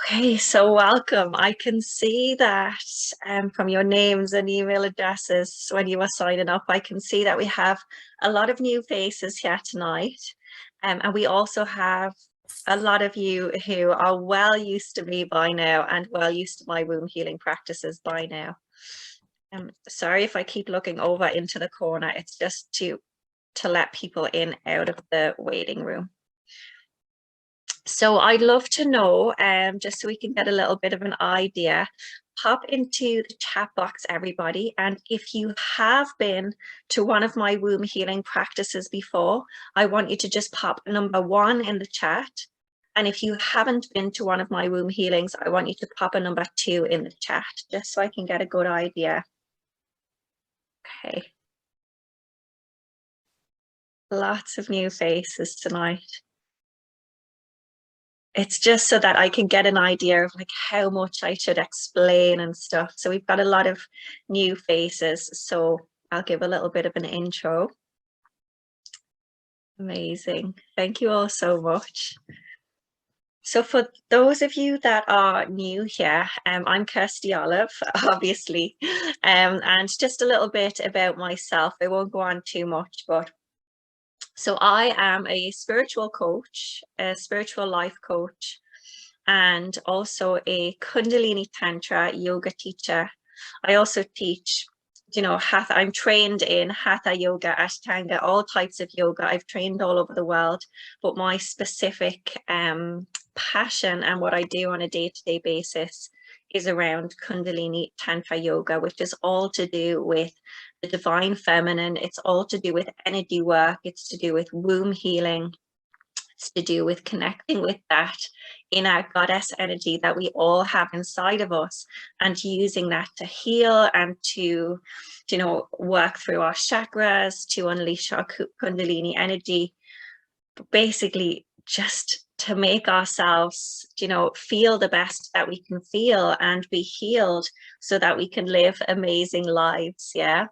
Okay, so welcome. I can see that from your names and email addresses when you were signing up, I can see that we have a lot of new faces here tonight. And we also have a lot of you who are well used to me by now and well used to my womb healing practices by now. Sorry if I keep looking over into the corner. It's just to let people in out of the waiting room. So I'd love to know, just so we can get a little bit of an idea, pop into the chat box, everybody. And if you have been to one of my womb healing practices before, I want you to just pop number 1 in the chat. And if you haven't been to one of my womb healings, I want you to pop a number 2 in the chat, just so I can get a good idea. Okay. Lots of new faces tonight. It's just so that I can get an idea of like how much I should explain and stuff. So we've got a lot of new faces. So I'll give a little bit of an intro. Amazing. Thank you all so much. So for those of you that are new here, I'm Kirsty Olive, obviously, and just a little bit about myself. I won't go on too much, but so I am a spiritual coach, a spiritual life coach, and also a Kundalini Tantra yoga teacher. I also teach, Hatha. I'm trained in Hatha yoga, Ashtanga, all types of yoga. I've trained all over the world, but my specific passion and what I do on a day-to-day basis is around Kundalini Tantra yoga, which is all to do with the divine feminine. It's all to do with energy work. It's to do with womb healing. It's to do with connecting with that inner goddess energy that we all have inside of us and using that to heal and to, work through our chakras, to unleash our Kundalini energy, but basically just to make ourselves, feel the best that we can feel and be healed so that we can live amazing lives. Yeah.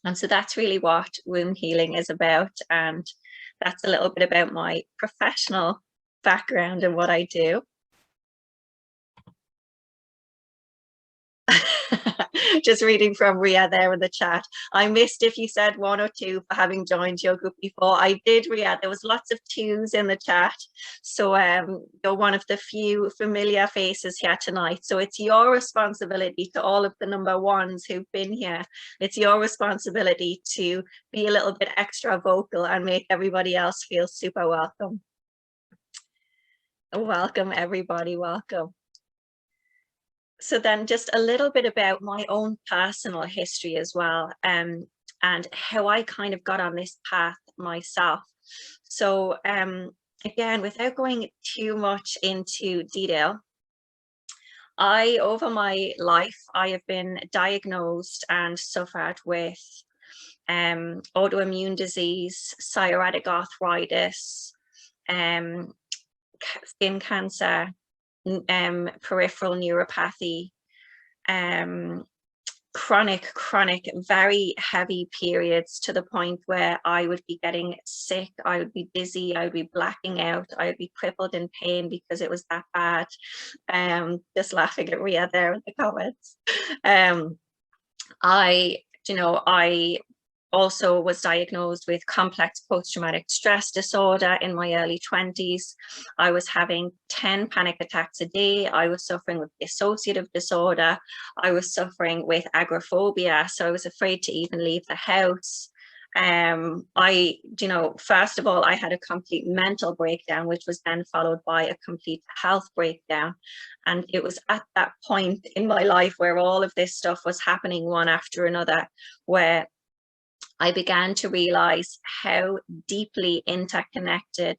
And so that's really what womb healing is about. And that's a little bit about my professional background and what I do. Just reading from Ria there in the chat. I missed if you said 1 or 2 for having joined your group before. I did, Ria. There was lots of 2s in the chat. So you're one of the few familiar faces here tonight. So it's your responsibility to all of the number 1s who've been here. It's your responsibility to be a little bit extra vocal and make everybody else feel super welcome. Welcome, everybody. Welcome. So then just a little bit about my own personal history as well, and how I kind of got on this path myself. So again, without going too much into detail, over my life, I have been diagnosed and suffered with autoimmune disease, psoriatic arthritis, skin cancer, peripheral neuropathy, chronic, very heavy periods to the point where I would be getting sick, I would be dizzy, I would be blacking out, I would be crippled in pain because it was that bad. Just laughing at Ria there in the comments. I also was diagnosed with complex post-traumatic stress disorder in my early 20s. I was having 10 panic attacks a day. I was suffering with dissociative disorder. I was suffering with agoraphobia. So I was afraid to even leave the house. First of all, I had a complete mental breakdown, which was then followed by a complete health breakdown. And it was at that point in my life where all of this stuff was happening one after another, where I began to realize how deeply interconnected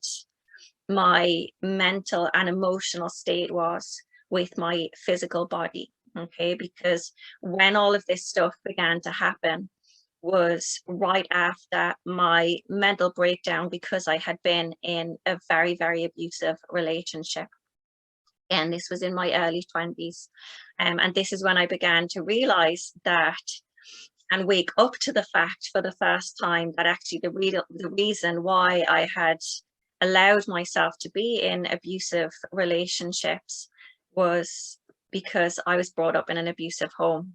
my mental and emotional state was with my physical body. Okay, because when all of this stuff began to happen was right after my mental breakdown, because I had been in a very, very abusive relationship. And this was in my early 20s. And this is when I began to realize that and wake up to the fact for the first time that actually the reason why I had allowed myself to be in abusive relationships was because I was brought up in an abusive home.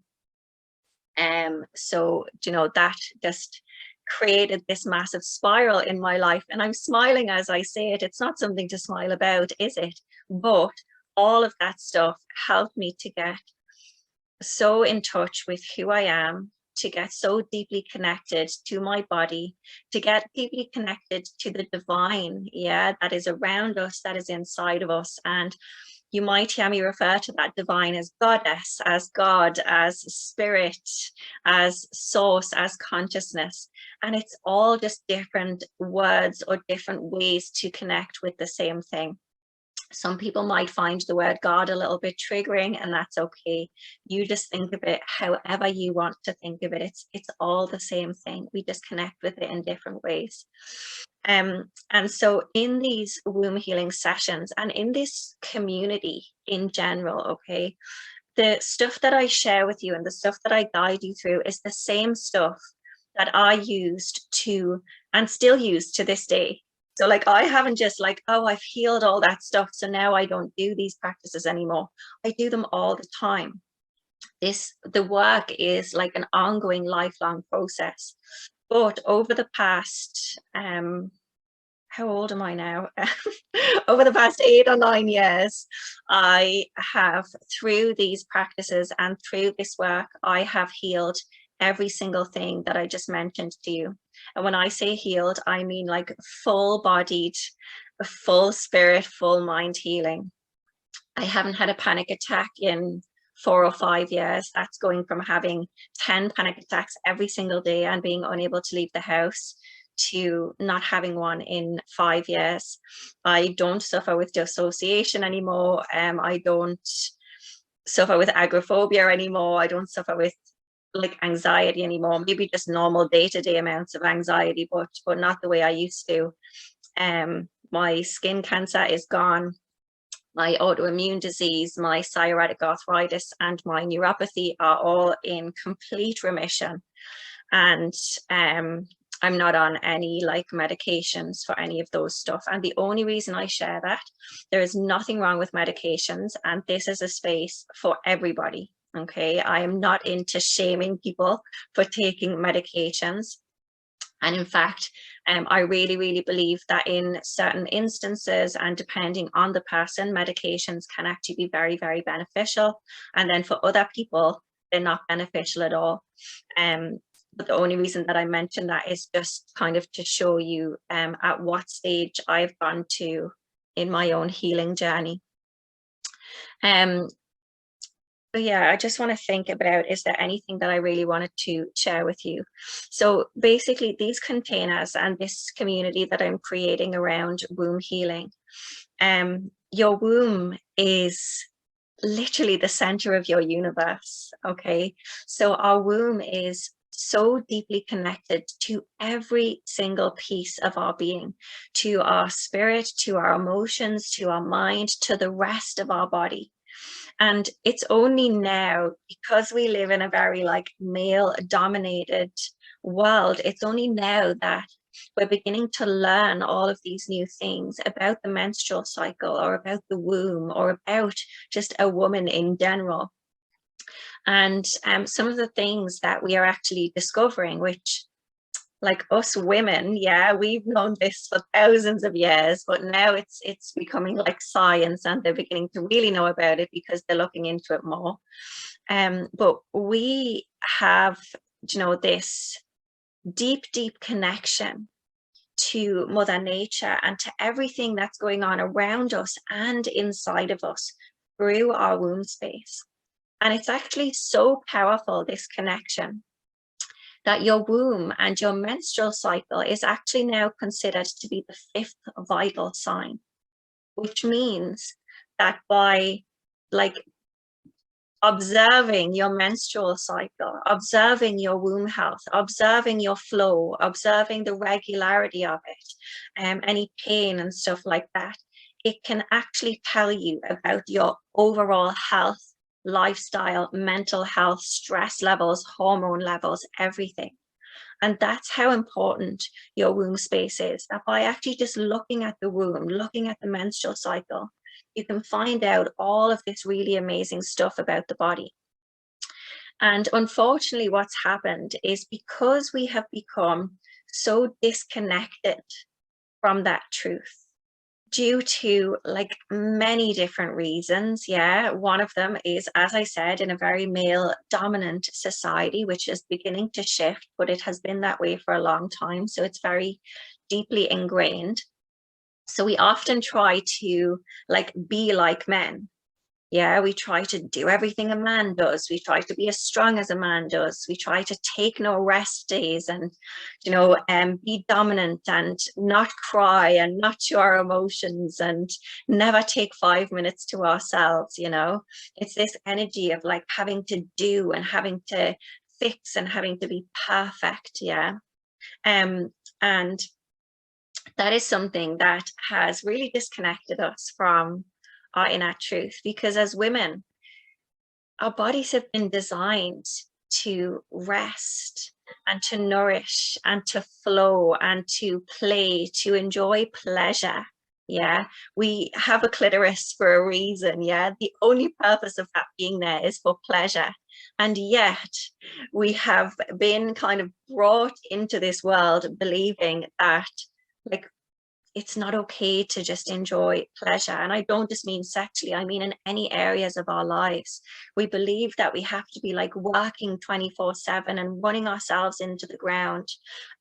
So, that just created this massive spiral in my life. And I'm smiling as I say it. It's not something to smile about, is it? But all of that stuff helped me to get so in touch with who I am, to get so deeply connected to my body, to get deeply connected to the divine, yeah, that is around us, that is inside of us. And you might hear me refer to that divine as goddess, as God, as spirit, as source, as consciousness. And it's all just different words or different ways to connect with the same thing. Some people might find the word God a little bit triggering, and that's okay. You just think of it however you want to think of it. It's all the same thing. We just connect with it in different ways. And so in these womb healing sessions and in this community in general, okay, the stuff that I share with you and the stuff that I guide you through is the same stuff that I used to and still use to this day. So like, I haven't just like, oh, I've healed all that stuff, so now I don't do these practices anymore. I do them all the time. The work is like an ongoing, lifelong process. But over the past, how old am I now? Over the past 8 or 9 years, I have, through these practices and through this work, I have healed every single thing that I just mentioned to you. And when I say healed, I mean like full-bodied, full spirit, full mind healing. I haven't had a panic attack in 4 or 5 years. That's going from having 10 panic attacks every single day and being unable to leave the house to not having one in 5 years. I don't suffer with dissociation anymore. I don't suffer with agoraphobia anymore. I don't suffer with like anxiety anymore. Maybe just normal day-to-day amounts of anxiety, but not the way I used to. My skin cancer is gone. My autoimmune disease, my psoriatic arthritis, and my neuropathy are all in complete remission. And I'm not on any like medications for any of those stuff. And the only reason I share that, there is nothing wrong with medications, and this is a space for everybody. Okay, I am not into shaming people for taking medications. And in fact, I really, really believe that in certain instances and depending on the person, medications can actually be very, very beneficial. And then for other people, they're not beneficial at all. But the only reason that I mention that is just kind of to show you at what stage I've gone to in my own healing journey. But yeah, I just want to think about, is there anything that I really wanted to share with you? So basically these containers and this community that I'm creating around womb healing, your womb is literally the center of your universe, okay? So our womb is so deeply connected to every single piece of our being, to our spirit, to our emotions, to our mind, to the rest of our body. And it's only now, because we live in a very like male dominated world, it's only now that we're beginning to learn all of these new things about the menstrual cycle or about the womb or about just a woman in general. And some of the things that we are actually discovering, which like us women, yeah, we've known this for thousands of years, but now it's becoming like science, and they're beginning to really know about it because they're looking into it more. But we have, this deep, deep connection to Mother Nature and to everything that's going on around us and inside of us through our womb space. And it's actually so powerful, this connection, that your womb and your menstrual cycle is actually now considered to be the 5th vital sign, which means that by like observing your menstrual cycle, observing your womb health, observing your flow, observing the regularity of it, any pain and stuff like that, it can actually tell you about your overall health, lifestyle, mental health, stress levels, hormone levels, everything. And that's how important your womb space is. That by actually just looking at the womb, looking at the menstrual cycle, you can find out all of this really amazing stuff about the body. And unfortunately, what's happened is because we have become so disconnected from that truth, due to like many different reasons. Yeah, one of them is, as I said, in a very male dominant society, which is beginning to shift, but it has been that way for a long time. So it's very deeply ingrained. So we often try to like be like men. Yeah, we try to do everything a man does. We try to be as strong as a man does. We try to take no rest days and, be dominant and not cry and not show our emotions and never take 5 minutes to ourselves. It's this energy of like having to do and having to fix and having to be perfect. Yeah. And that is something that has really disconnected us from our inner truth, because as women, our bodies have been designed to rest and to nourish and to flow and to play, to enjoy pleasure. Yeah, we have a clitoris for a reason. Yeah, the only purpose of that being there is for pleasure. And yet we have been kind of brought into this world believing that like it's not okay to just enjoy pleasure. And I don't just mean sexually, I mean in any areas of our lives. We believe that we have to be like working 24/7 and running ourselves into the ground,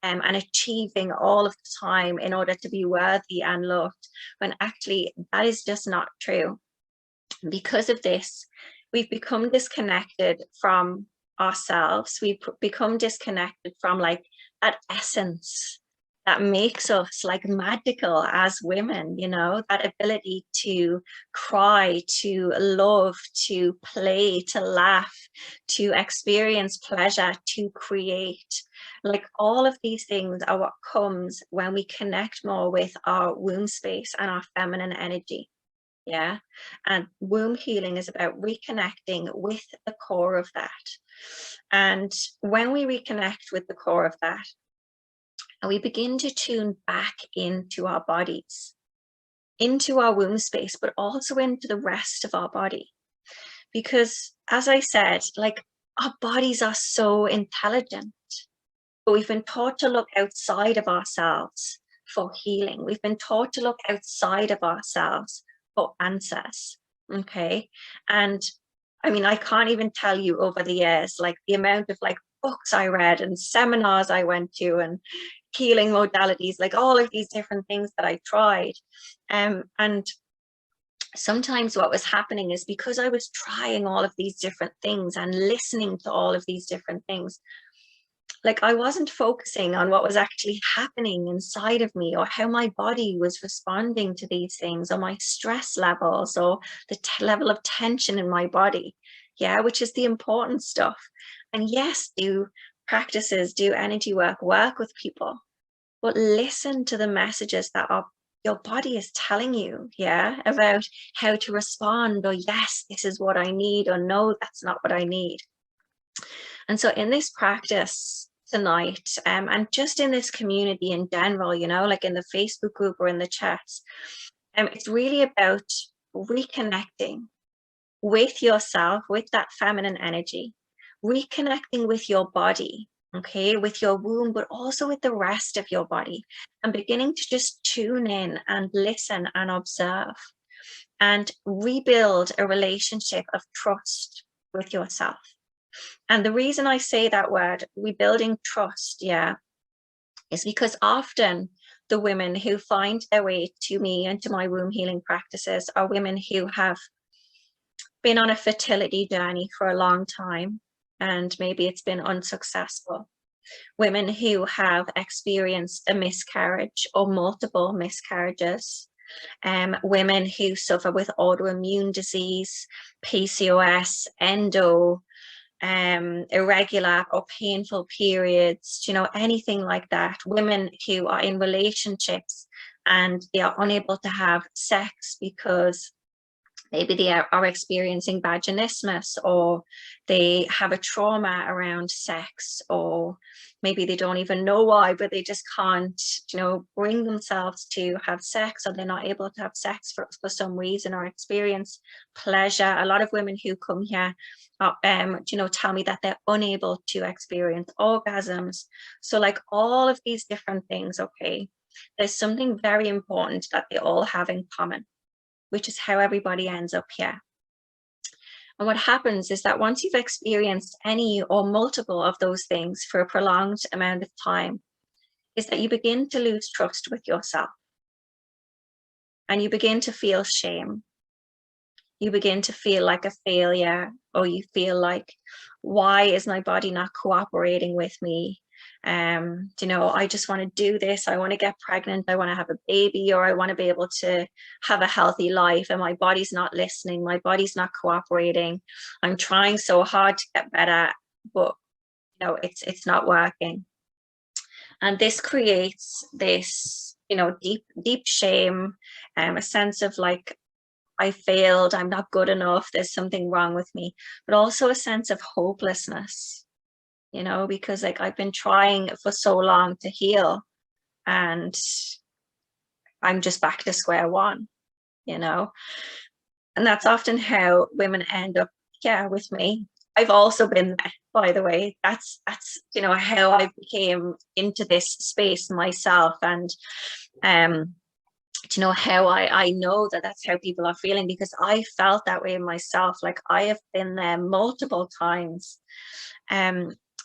and achieving all of the time in order to be worthy and loved, when actually that is just not true. Because of this, we've become disconnected from ourselves. We've become disconnected from like that essence that makes us like magical as women, that ability to cry, to love, to play, to laugh, to experience pleasure, to create. Like all of these things are what comes when we connect more with our womb space and our feminine energy. Yeah. And womb healing is about reconnecting with the core of that. And when we reconnect with the core of that, and we begin to tune back into our bodies, into our womb space, but also into the rest of our body. Because as I said, like our bodies are so intelligent, but we've been taught to look outside of ourselves for healing. We've been taught to look outside of ourselves for answers. Okay. And I mean, I can't even tell you over the years, like the amount of like books I read and seminars I went to and healing modalities, like all of these different things that I tried. And sometimes what was happening is because I was trying all of these different things and listening to all of these different things, like I wasn't focusing on what was actually happening inside of me, or how my body was responding to these things, or my stress levels, or the level of tension in my body. Yeah, which is the important stuff. And yes, do practices, do energy work with people, but listen to the messages that your body is telling you, yeah, about how to respond, or yes, this is what I need, or no, that's not what I need. And so in this practice tonight, and just in this community in general, like in the Facebook group or in the chats, it's really about reconnecting with yourself, with that feminine energy, reconnecting with your body, okay, with your womb, but also with the rest of your body, and beginning to just tune in and listen and observe and rebuild a relationship of trust with yourself. And the reason I say that word, rebuilding trust, yeah, is because often the women who find their way to me and to my womb healing practices are women who have been on a fertility journey for a long time, and maybe it's been unsuccessful. Women who have experienced a miscarriage or multiple miscarriages. Women who suffer with autoimmune disease, PCOS, endo, irregular or painful periods, anything like that. Women who are in relationships and they are unable to have sex because Maybe they are experiencing vaginismus, or they have a trauma around sex, or maybe they don't even know why, but they just can't, bring themselves to have sex, or they're not able to have sex for some reason, or experience pleasure. A lot of women who come here, tell me that they're unable to experience orgasms. So like all of these different things, okay, there's something very important that they all have in common, which is how everybody ends up here. And what happens is that once you've experienced any or multiple of those things for a prolonged amount of time, is that you begin to lose trust with yourself. And you begin to feel shame. You begin to feel like a failure, or you feel like, why is my body not cooperating with me? I just want to do this. I want to get pregnant. I want to have a baby, or I want to be able to have a healthy life, and my body's not listening. My body's not cooperating. I'm trying so hard to get better, but it's not working. And this creates this, deep shame, a sense of like, I failed, I'm not good enough, there's something wrong with me, but also a sense of hopelessness, because like I've been trying for so long to heal, and I'm just back to square one, and that's often how women end up, with me. I've also been there, by the way. That's how I became into this space myself, and how I know that that's how people are feeling, because I felt that way myself. Like I have been there multiple times.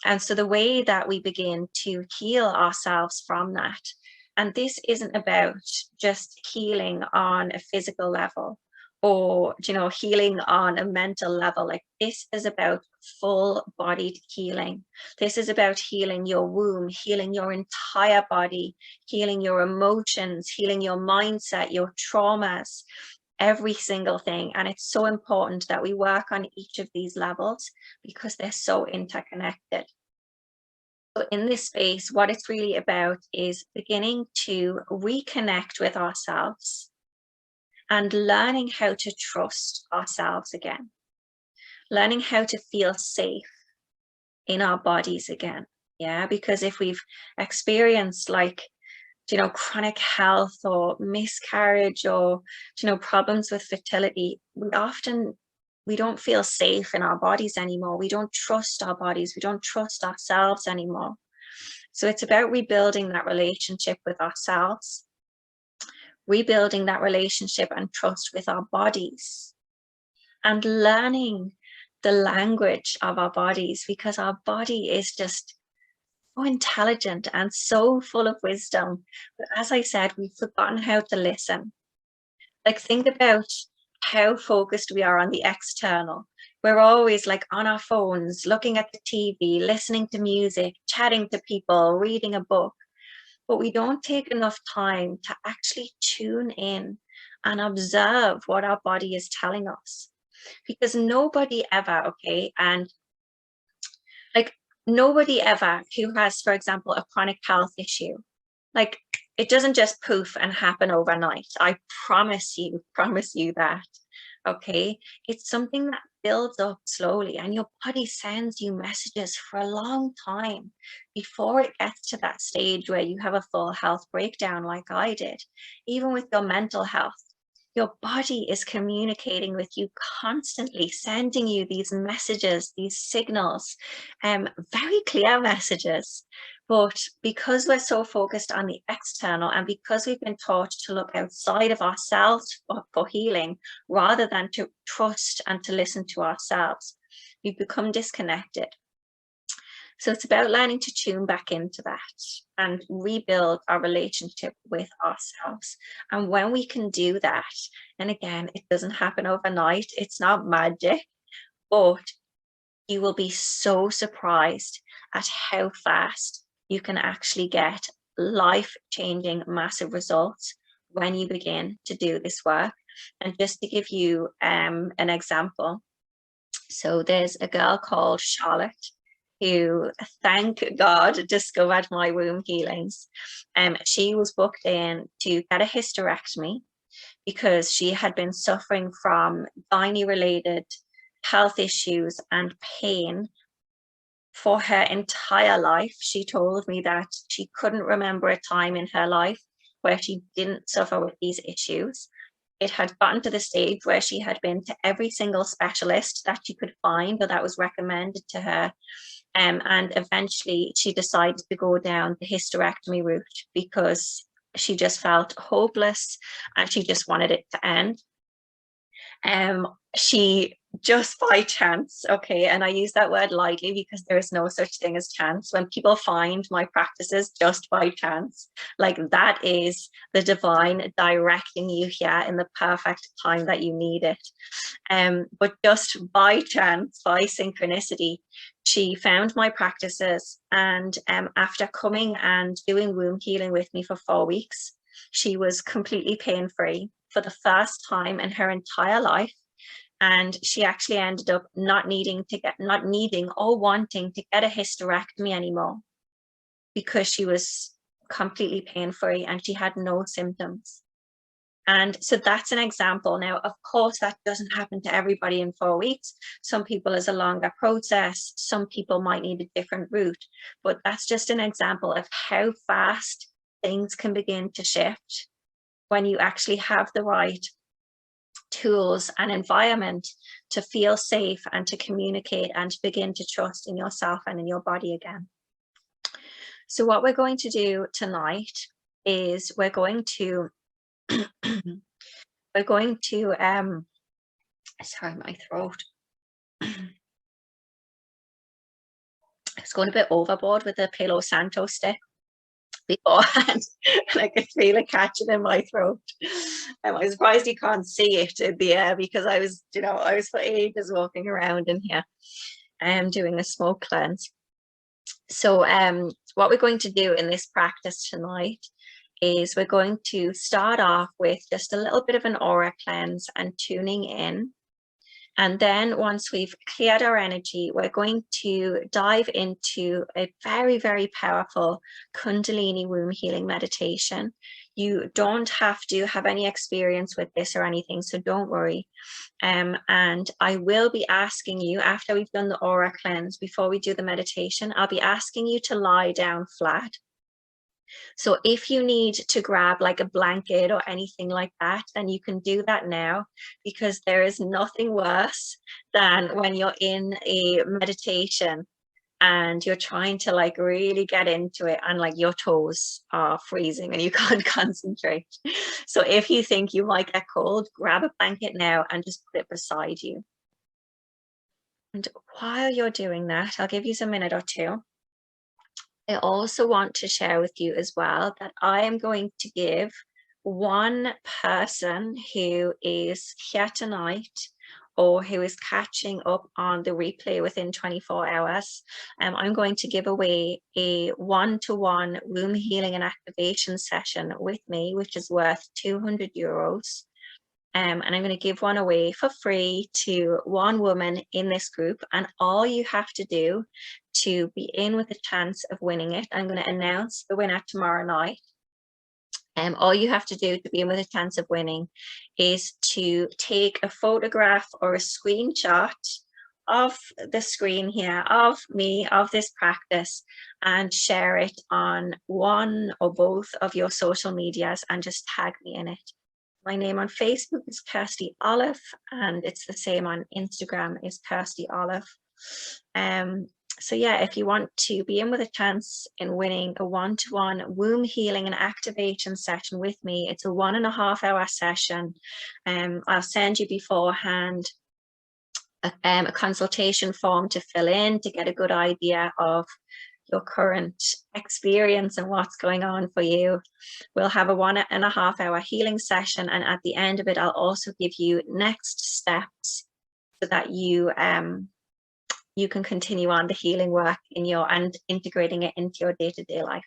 And so the way that we begin to heal ourselves from that, and this isn't about just healing on a physical level, or healing on a mental level. Like this is about full-bodied healing. This is about healing your womb, healing your entire body, healing your emotions, healing your mindset, your traumas, every single thing. And it's so important that we work on each of these levels, because they're so interconnected. So in this space, what it's really about is beginning to reconnect with ourselves and learning how to trust ourselves again, learning how to feel safe in our bodies again. Yeah, because if we've experienced like, chronic health or miscarriage, or, problems with fertility, we don't feel safe in our bodies anymore. We don't trust our bodies. We don't trust ourselves anymore. So it's about rebuilding that relationship with ourselves, rebuilding that relationship and trust with our bodies, and learning the language of our bodies, because our body is just so intelligent and so full of wisdom. But as I said, we've forgotten how to listen. Like think about how focused we are on the external. We're always like on our phones, looking at the TV, listening to music, chatting to people, reading a book. But we don't take enough time to actually tune in and observe what our body is telling us. Because nobody ever, okay, and like nobody ever who has, for example, a chronic health issue, like it doesn't just poof and happen overnight. I promise you that. Okay, it's something that builds up slowly, and your body sends you messages for a long time before it gets to that stage where you have a full health breakdown like I did. Even with your mental health, your body is communicating with you constantly, sending you these messages, these signals, very clear messages. But because we're so focused on the external, and because we've been taught to look outside of ourselves for healing, rather than to trust and to listen to ourselves, we've become disconnected. So it's about learning to tune back into that and rebuild our relationship with ourselves. And when we can do that, and again, it doesn't happen overnight, it's not magic, but you will be so surprised at how fast you can actually get life-changing, massive results when you begin to do this work. And just to give you an example, so there's a girl called Charlotte who, thank God, discovered my womb healings. She was booked in to get a hysterectomy. because she had been suffering from gynae-related health issues and pain for her entire life. She told me that she couldn't remember a time in her life where she didn't suffer with these issues. It had gotten to the stage where she had been to every single specialist that she could find or that was recommended to her. And eventually she decided to go down the hysterectomy route because she just felt hopeless and she just wanted it to end. She just by chance, okay, and I use that word lightly because there is no such thing as chance. When people find my practices just by chance, like that is the divine directing you here in the perfect time that you need it. But just by chance, by synchronicity, she found my practices, and after coming and doing womb healing with me for 4 weeks, she was completely pain-free for the first time in her entire life. And she actually ended up not needing or wanting to get a hysterectomy anymore because she was completely pain-free and she had no symptoms. And so that's an example. Now, of course, that doesn't happen to everybody in 4 weeks. Some people is a longer process. Some people might need a different route, but that's just an example of how fast things can begin to shift when you actually have the right tools and environment to feel safe and to communicate and to begin to trust in yourself and in your body again. So what we're going to do tonight is we're going to sorry, my throat. I was going a bit overboard with the Palo Santo stick beforehand and I could feel it catching in my throat. I was surprised you can't see it in the air because I was for ages walking around in here doing a smoke cleanse. So what we're going to do in this practice tonight is we're going to start off with just a little bit of an aura cleanse and tuning in. And then once we've cleared our energy, we're going to dive into a very, very powerful Kundalini womb healing meditation. You don't have to have any experience with this or anything, so don't worry. And I will be asking you, after we've done the aura cleanse, before we do the meditation, I'll be asking you to lie down flat. So if you need to grab like a blanket or anything like that, then you can do that now, because there is nothing worse than when you're in a meditation and you're trying to like really get into it and like your toes are freezing and you can't concentrate. So if you think you might get cold, grab a blanket now and just put it beside you. And while you're doing that, I'll give you a minute or two. I also want to share with you as well that I am going to give one person who is here tonight or who is catching up on the replay within 24 hours. I'm going to give away a one-to-one womb healing and activation session with me, which is worth €200. And I'm going to give one away for free to one woman in this group. And all you have to do to be in with a chance of winning it, I'm going to announce the winner tomorrow night. All you have to do to be in with a chance of winning is to take a photograph or a screenshot of the screen here of me, of this practice, and share it on one or both of your social medias and just tag me in it. My name on Facebook is Kirsty Olive, and it's the same on Instagram is Kirsty Olive. So yeah, if you want to be in with a chance in winning a one-to-one womb healing and activation session with me, it's a 1.5 hour session. I'll send you beforehand a consultation form to fill in to get a good idea of your current experience and what's going on for you. We'll have a 1.5 hour healing session, and at the end of it I'll also give you next steps so that you can continue on the healing work and integrating it into your day-to-day life.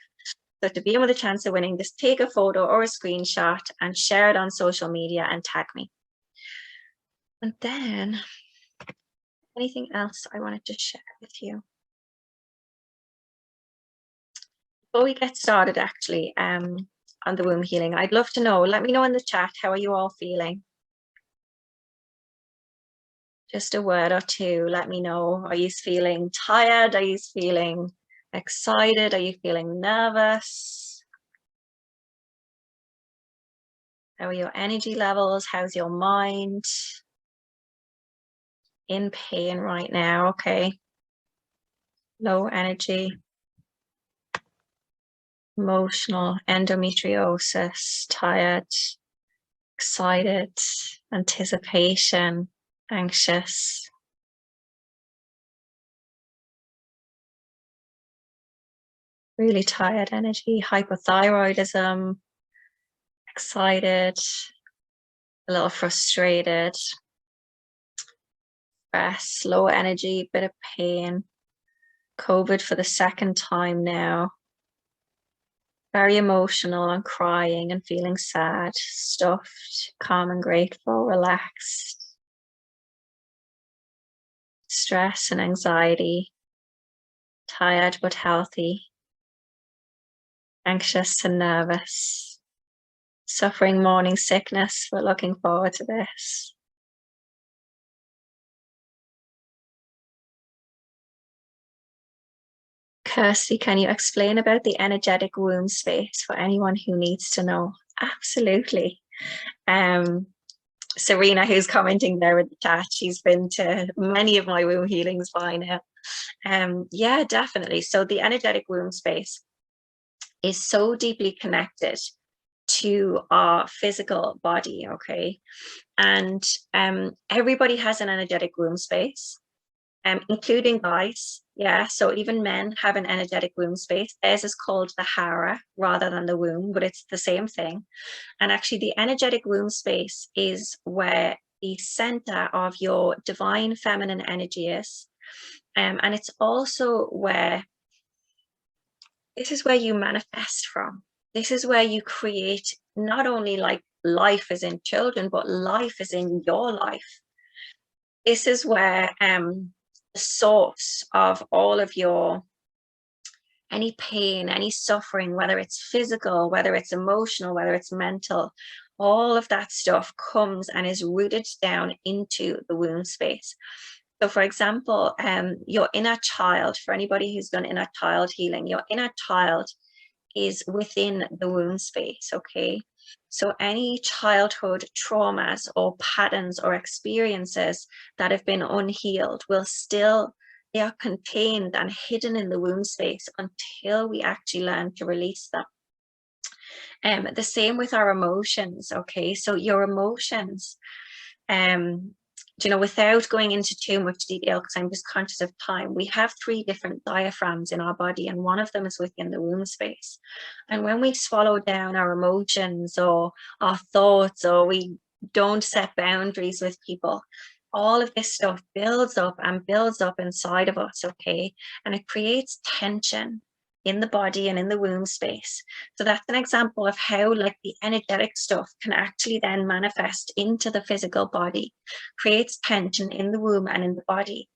So to be in with a chance of winning, just take a photo or a screenshot and share it on social media and tag me. And then anything else I wanted to share with you? Before we get started, actually, on the womb healing? I'd love to know. Let me know in the chat. How are you all feeling? Just a word or two. Let me know. Are you feeling tired? Are you feeling excited? Are you feeling nervous? How are your energy levels? How's your mind? In pain right now, okay. Low energy. Emotional, endometriosis, tired, excited, anticipation, anxious. Really tired energy, hypothyroidism, excited, a little frustrated, stress, low energy, bit of pain. COVID for the second time now. Very emotional and crying and feeling sad, stuffed, calm and grateful, relaxed. Stress and anxiety, tired but healthy, anxious and nervous, suffering morning sickness, but looking forward to this. Kirsty, can you explain about the energetic womb space for anyone who needs to know? Absolutely. Serena, who's commenting there in the chat, she's been to many of my womb healings by now. Yeah, definitely. So the energetic womb space is so deeply connected to our physical body, okay? And everybody has an energetic womb space, including guys. Yeah, so even men have an energetic womb space. Theirs is called the hara rather than the womb, but it's the same thing. And actually the energetic womb space is where the center of your divine feminine energy is. And it's also where, this is where you manifest from. This is where you create not only like life as in children, but life as in your life. This is where the source of all of your any pain, any suffering, whether it's physical, whether it's emotional, whether it's mental, all of that stuff comes and is rooted down into the womb space. So for example, your inner child, for anybody who's done inner child healing, your inner child is within the womb space, okay? So any childhood traumas or patterns or experiences that have been unhealed will still, they are contained and hidden in the womb space until we actually learn to release them. The same with our emotions, okay? So your emotions, you know, without going into too much detail, because I'm just conscious of time, we have 3 different diaphragms in our body, and one of them is within the womb space. And when we swallow down our emotions or our thoughts, or we don't set boundaries with people, all of this stuff builds up and builds up inside of us, okay? And it creates tension in the body and in the womb space. So that's an example of how like the energetic stuff can actually then manifest into the physical body, creates tension in the womb and in the body,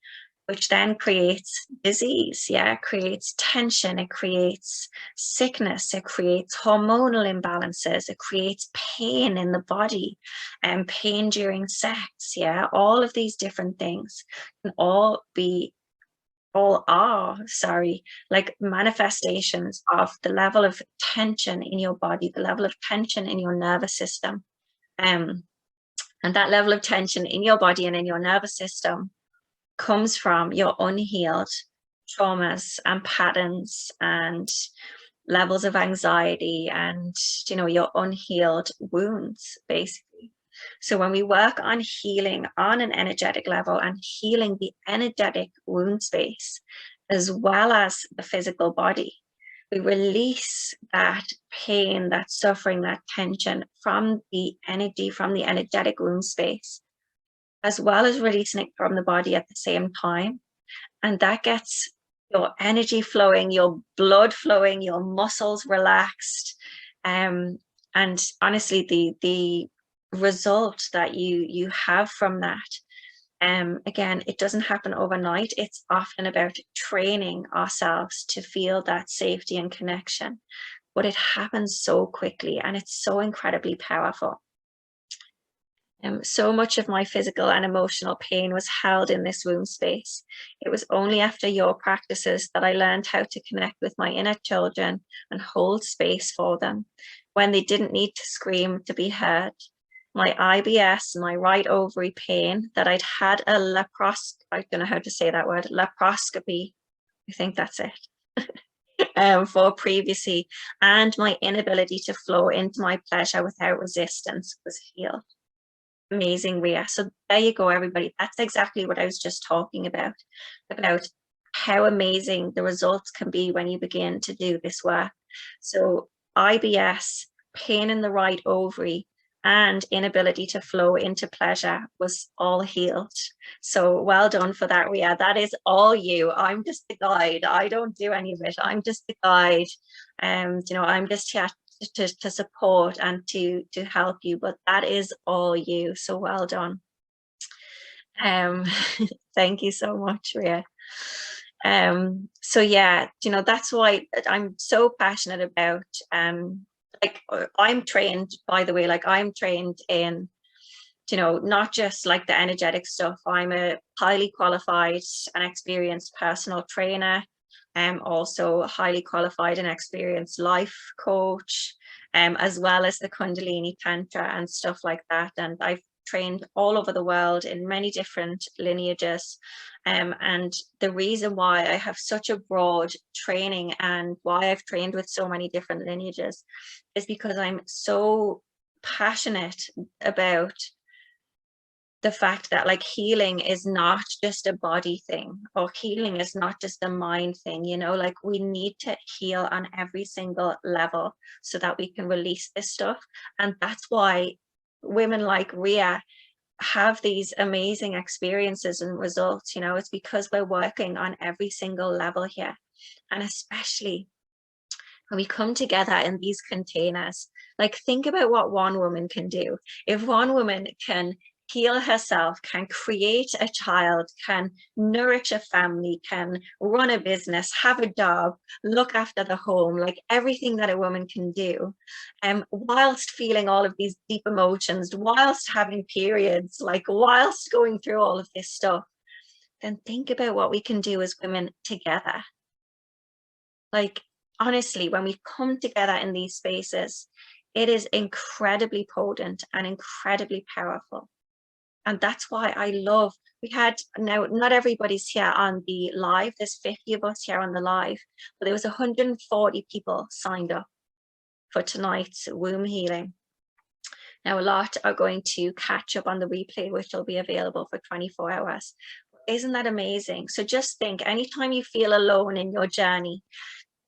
which then creates disease, yeah, creates tension, it creates sickness, it creates hormonal imbalances, it creates pain in the body and pain during sex, yeah, all of these different things can all are like manifestations of the level of tension in your body, the level of tension in your nervous system. And that level of tension in your body and in your nervous system comes from your unhealed traumas and patterns and levels of anxiety and, you know, your unhealed wounds, basically. So when we work on healing on an energetic level and healing the energetic wound space, as well as the physical body, we release that pain, that suffering, that tension from the energy, from the energetic wound space, as well as releasing it from the body at the same time. And that gets your energy flowing, your blood flowing, your muscles relaxed. And honestly, the result that you have from that, again, it doesn't happen overnight. It's often about training ourselves to feel that safety and connection. but it happens so quickly and it's so incredibly powerful. So much of my physical and emotional pain was held in this womb space. It was only after your practices that I learned how to connect with my inner children and hold space for them when they didn't need to scream to be heard. My IBS, my right ovary pain that I'd had a I don't know how to say that word, laparoscopy, I think that's it, for previously, and my inability to flow into my pleasure without resistance was healed. Amazing, Ria. So there you go, everybody. That's exactly what I was just talking about how amazing the results can be when you begin to do this work. So IBS, pain in the right ovary, and inability to flow into pleasure was all healed. So well done for that, Ria. That is all you. I'm just the guide. I don't do any of it. I'm just the guide. You know, I'm just here to support and to help you, but that is all you. So well done. Thank you so much, Ria. So yeah, you know, that's why I'm so passionate about like I'm trained, by the way, like I'm trained in, you know, not just like the energetic stuff. I'm a highly qualified and experienced personal trainer. Also a highly qualified and experienced life coach, as well as the Kundalini Tantra and stuff like that. And I've trained all over the world in many different lineages. And the reason why I have such a broad training and why I've trained with so many different lineages is because I'm so passionate about the fact that like healing is not just a body thing, or healing is not just a mind thing, you know, like we need to heal on every single level so that we can release this stuff. And that's why women like Ria have these amazing experiences and results, you know, it's because we're working on every single level here. And especially when we come together in these containers, like think about what one woman can do. If one woman can heal herself, can create a child, can nourish a family, can run a business, have a job, look after the home, like everything that a woman can do, whilst feeling all of these deep emotions, whilst having periods, like whilst going through all of this stuff, then think about what we can do as women together. Like, honestly, when we come together in these spaces, it is incredibly potent and incredibly powerful. And that's why I love, we had, now not everybody's here on the live, there's 50 of us here on the live, but there was 140 people signed up for tonight's womb healing. Now a lot are going to catch up on the replay, which will be available for 24 hours. Isn't that amazing? So just think, anytime you feel alone in your journey,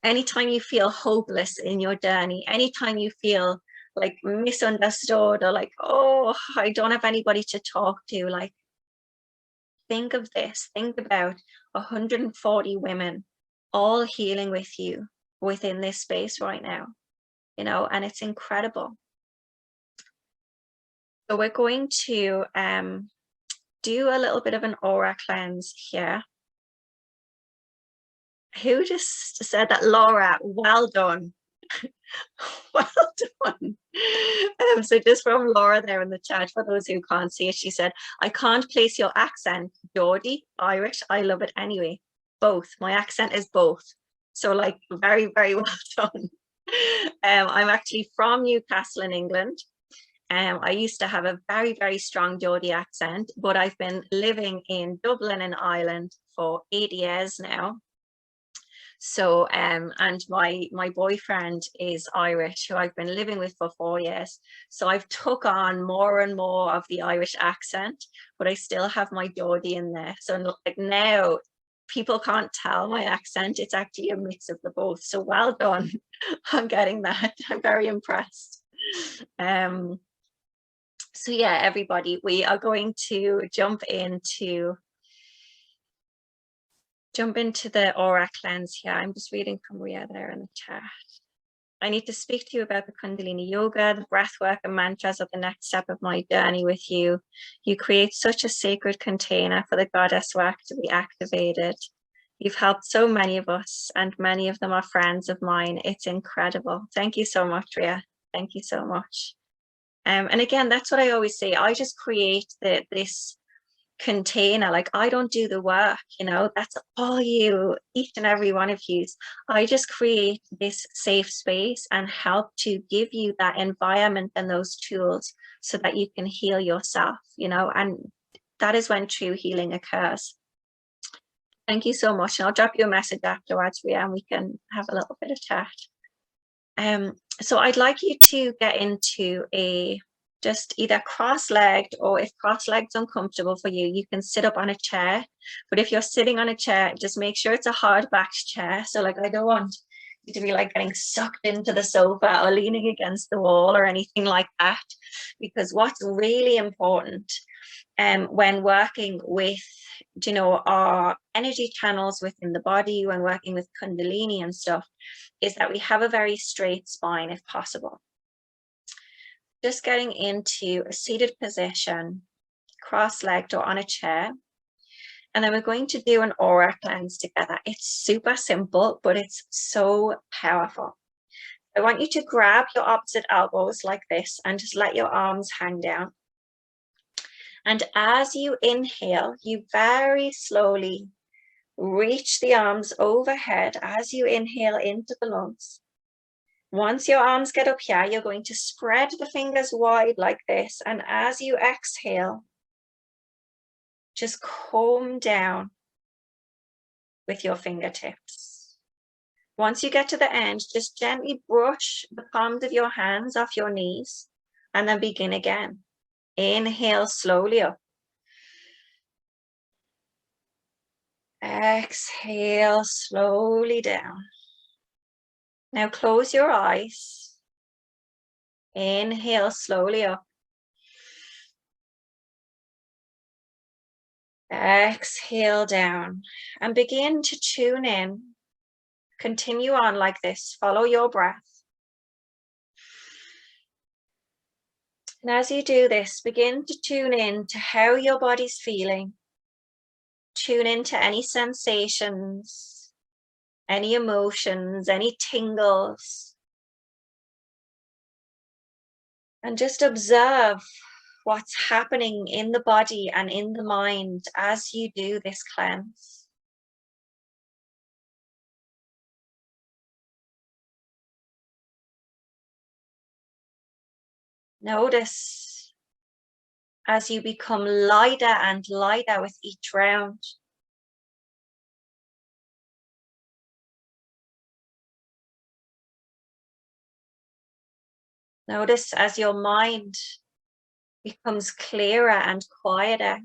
anytime you feel hopeless in your journey, anytime you feel like misunderstood or like, oh, I don't have anybody to talk to, like, think of this, think about 140 women all healing with you within this space right now, you know, and it's incredible. So we're going to do a little bit of an aura cleanse here. Who just said that? Laura, well done. Well done. So just from Laura there in the chat, for those who can't see it, she said, I can't place your accent, Geordie, Irish, I love it anyway. Both, my accent is both. So like very, very well done. I'm actually from Newcastle in England. I used to have a very, very strong Geordie accent, but I've been living in Dublin in Ireland for 8 years now. So, and my boyfriend is Irish, who I've been living with for 4 years. So I've took on more and more of the Irish accent, but I still have my Geordie in there. So like now, people can't tell my accent. It's actually a mix of the both. So well done on getting that. I'm very impressed. So yeah, everybody, we are going to jump into the aura cleanse here. I'm just reading from Ria there in the chat. I need to speak to you about the Kundalini Yoga, the breath work and mantras are the next step of my journey with you. You create such a sacred container for the goddess work to be activated. You've helped so many of us, and many of them are friends of mine. It's incredible. Thank you so much, Ria. Thank you so much. And again, that's what I always say. I just create this container. Like, I don't do the work, you know, that's all you, each and every one of you. I just create this safe space and help to give you that environment and those tools so that you can heal yourself, you know, and that is when true healing occurs. Thank you so much. And I'll drop you a message afterwards, Ria, and we can have a little bit of chat. So I'd like you to get into a just either cross-legged, or if cross-legged's uncomfortable for you, you can sit up on a chair. But if you're sitting on a chair, just make sure it's a hard-backed chair. So like, I don't want you to be like getting sucked into the sofa or leaning against the wall or anything like that, because what's really important when working with, you know, our energy channels within the body, when working with Kundalini and stuff, is that we have a very straight spine if possible. Just getting into a seated position, cross-legged or on a chair. And then we're going to do an aura cleanse together. It's super simple, but it's so powerful. I want you to grab your opposite elbows like this and just let your arms hang down. And as you inhale, you very slowly reach the arms overhead as you inhale into the lungs. Once your arms get up here, you're going to spread the fingers wide like this. And as you exhale, just calm down with your fingertips. Once you get to the end, just gently brush the palms of your hands off your knees and then begin again. Inhale slowly up. Exhale slowly down. Now close your eyes. Inhale slowly up. Exhale down and begin to tune in. Continue on like this. Follow your breath. And as you do this, begin to tune in to how your body's feeling. Tune into any sensations, any emotions, any tingles. And just observe what's happening in the body and in the mind as you do this cleanse. Notice as you become lighter and lighter with each round. Notice as your mind becomes clearer and quieter.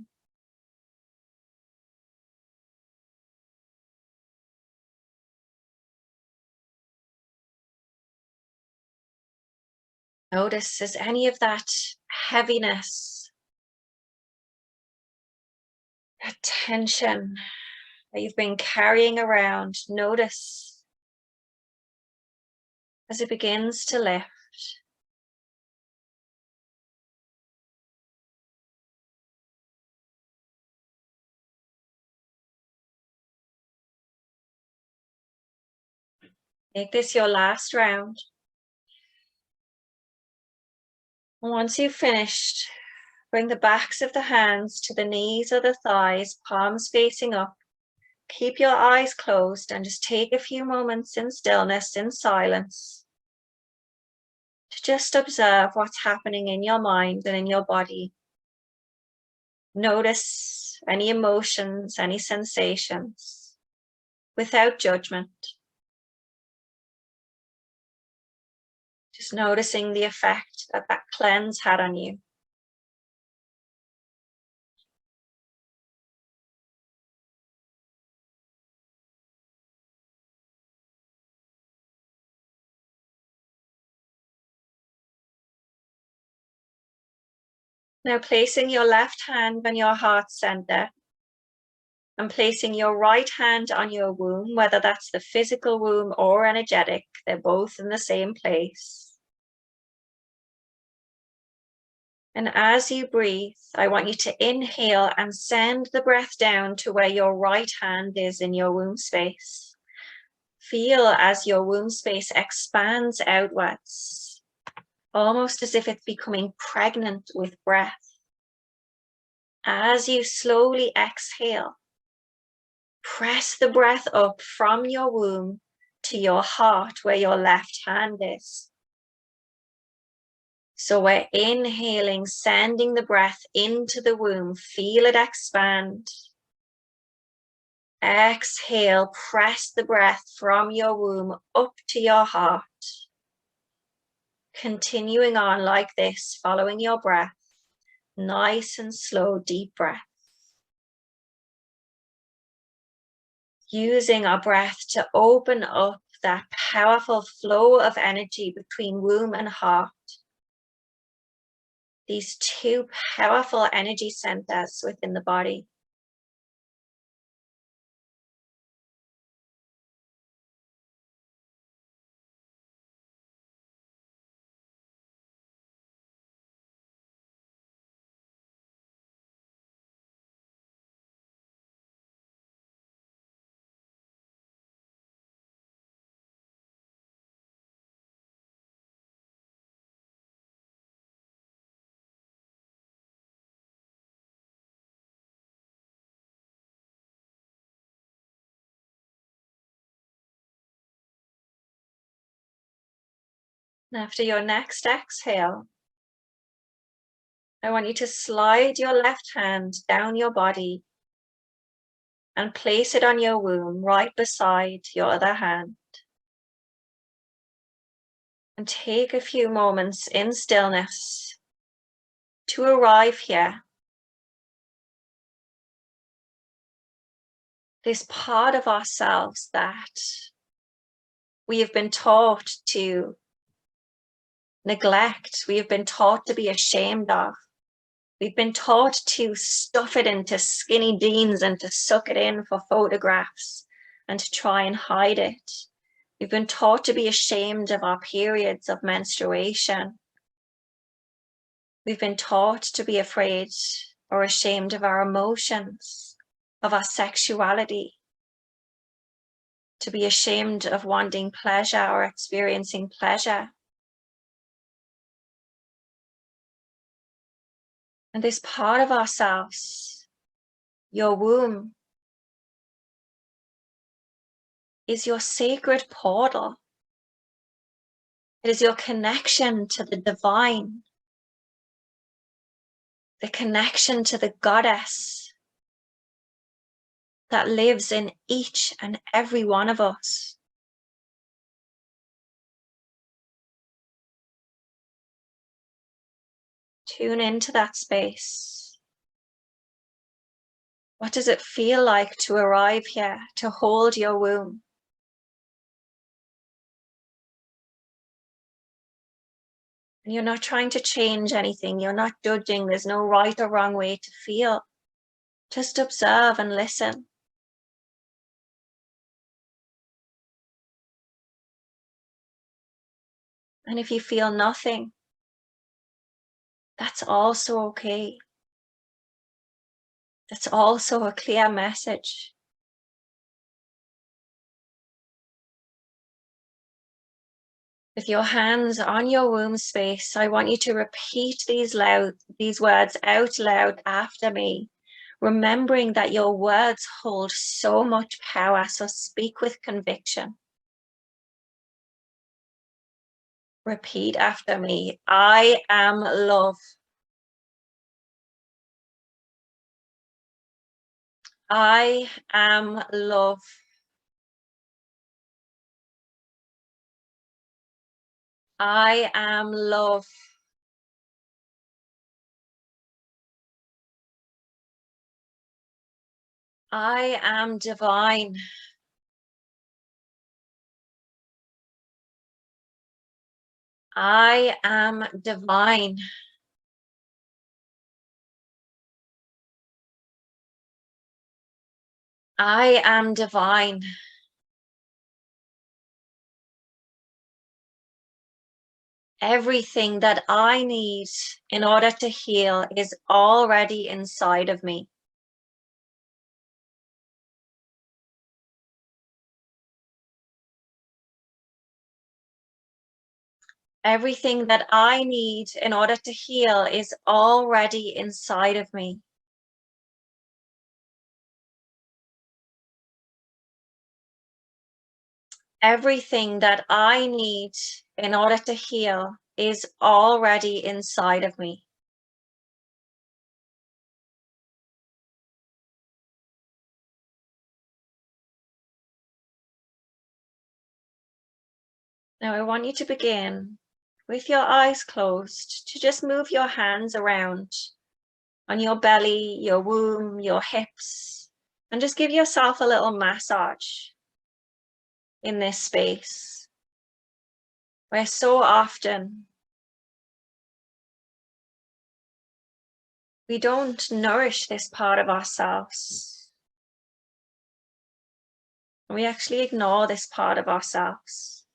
Notice as any of that heaviness, that tension that you've been carrying around, notice as it begins to lift. Make this your last round. And once you've finished, bring the backs of the hands to the knees or the thighs, palms facing up. Keep your eyes closed and just take a few moments in stillness, in silence, to just observe what's happening in your mind and in your body. Notice any emotions, any sensations, without judgment. Just noticing the effect that that cleanse had on you. Now placing your left hand on your heart center and placing your right hand on your womb, whether that's the physical womb or energetic, they're both in the same place. And as you breathe, I want you to inhale and send the breath down to where your right hand is in your womb space. Feel as your womb space expands outwards, almost as if it's becoming pregnant with breath. As you slowly exhale, press the breath up from your womb to your heart where your left hand is. So we're inhaling, sending the breath into the womb. Feel it expand. Exhale, press the breath from your womb up to your heart. Continuing on like this, following your breath. Nice and slow, deep breath. Using our breath to open up that powerful flow of energy between womb and heart. These two powerful energy centers within the body. And after your next exhale, I want you to slide your left hand down your body and place it on your womb right beside your other hand. And take a few moments in stillness to arrive here. This part of ourselves that we have been taught to neglect, we have been taught to be ashamed of. We've been taught to stuff it into skinny jeans and to suck it in for photographs and to try and hide it. We've been taught to be ashamed of our periods of menstruation. We've been taught to be afraid or ashamed of our emotions, of our sexuality, to be ashamed of wanting pleasure or experiencing pleasure. And this part of ourselves, your womb, is your sacred portal. It is your connection to the divine, the connection to the goddess that lives in each and every one of us. Tune into that space. What does it feel like to arrive here, to hold your womb? And you're not trying to change anything. You're not judging. There's no right or wrong way to feel. Just observe and listen. And if you feel nothing, that's also okay. That's also a clear message. With your hands on your womb space, I want you to repeat these words out loud after me, remembering that your words hold so much power, so speak with conviction. Repeat after me. I am love. I am love. I am love. I am divine. I am divine. I am divine. Everything that I need in order to heal is already inside of me. Everything that I need in order to heal is already inside of me. Everything that I need in order to heal is already inside of me. Now I want you to begin with your eyes closed to just move your hands around on your belly, your womb, your hips, and just give yourself a little massage in this space where so often we don't nourish this part of ourselves. We actually ignore this part of ourselves.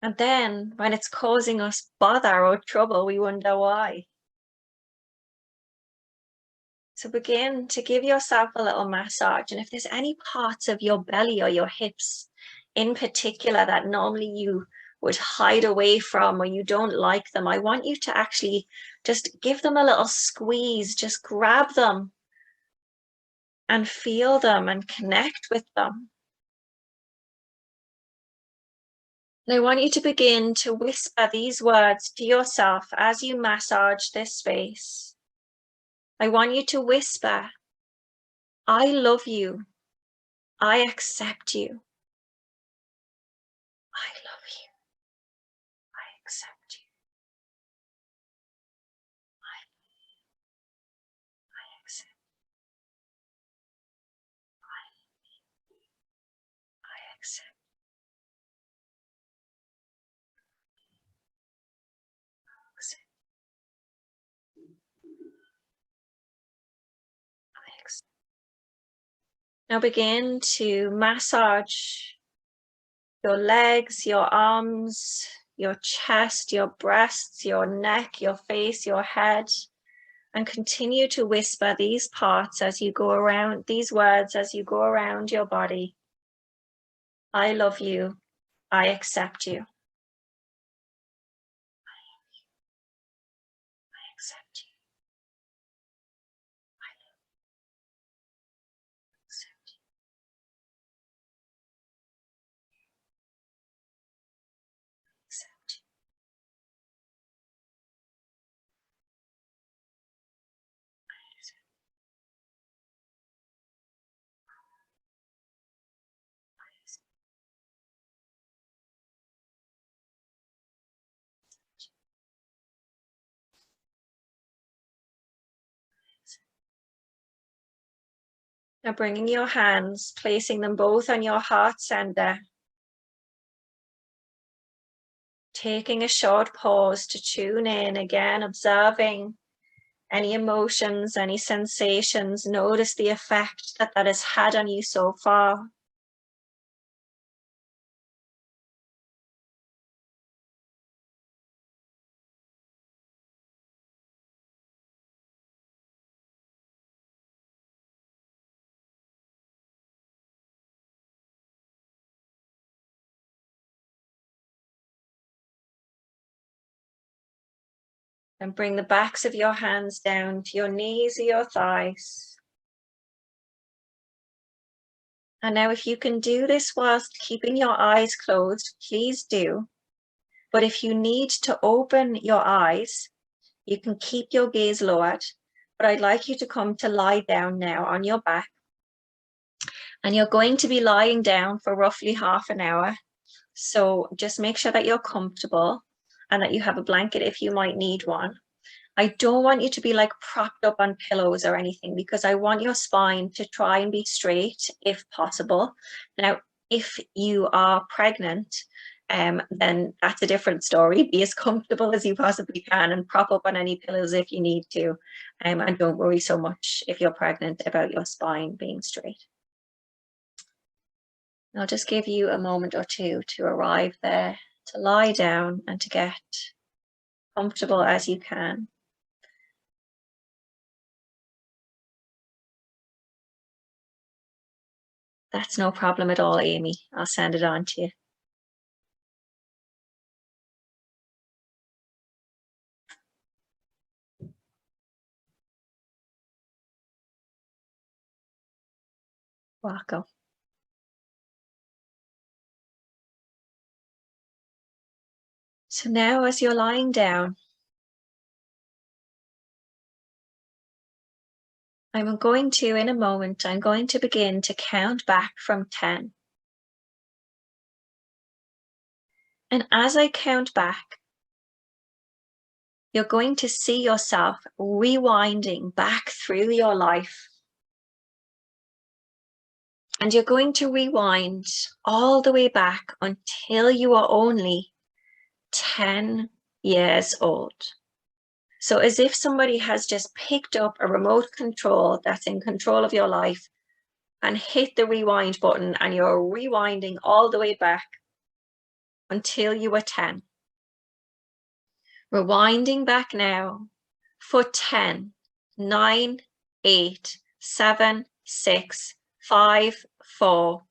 And then when it's causing us bother or trouble, we wonder why. So begin to give yourself a little massage. And if there's any parts of your belly or your hips in particular that normally you would hide away from or you don't like them, I want you to actually just give them a little squeeze, just grab them and feel them and connect with them. And I want you to begin to whisper these words to yourself as you massage this space. I want you to whisper, I love you. I accept you. I love you. I accept you. I accept. I accept. Accept. I accept. Now begin to massage your legs, your arms, your chest, your breasts, your neck, your face, your head, and continue to whisper these parts as you go around, these words as you go around your body. I love you. I accept you. I accept you. I accept you. Accept you. Now bringing your hands, placing them both on your heart center. Taking a short pause to tune in again, observing any emotions, any sensations. Notice the effect that that has had on you so far. And bring the backs of your hands down to your knees or your thighs. And now if you can do this whilst keeping your eyes closed, please do. But if you need to open your eyes, you can keep your gaze lowered. But I'd like you to come to lie down now on your back. And you're going to be lying down for roughly half an hour. So just make sure that you're comfortable and that you have a blanket if you might need one. I don't want you to be like propped up on pillows or anything, because I want your spine to try and be straight if possible. Now, if you are pregnant, then that's a different story. Be as comfortable as you possibly can and prop up on any pillows if you need to. And don't worry so much if you're pregnant about your spine being straight. I'll just give you a moment or two to arrive there to lie down and to get comfortable as you can. That's no problem at all, Amy. I'll send it on to you. Welcome. So now as you're lying down, I'm going to, in a moment, I'm going to begin to count back from 10. And as I count back, you're going to see yourself rewinding back through your life. And you're going to rewind all the way back until you are only 10 years old. So as if somebody has just picked up a remote control that's in control of your life and hit the rewind button, and you're rewinding all the way back until you were 10. Rewinding back now for 10, 9, 8, 7, 6, 5, 4,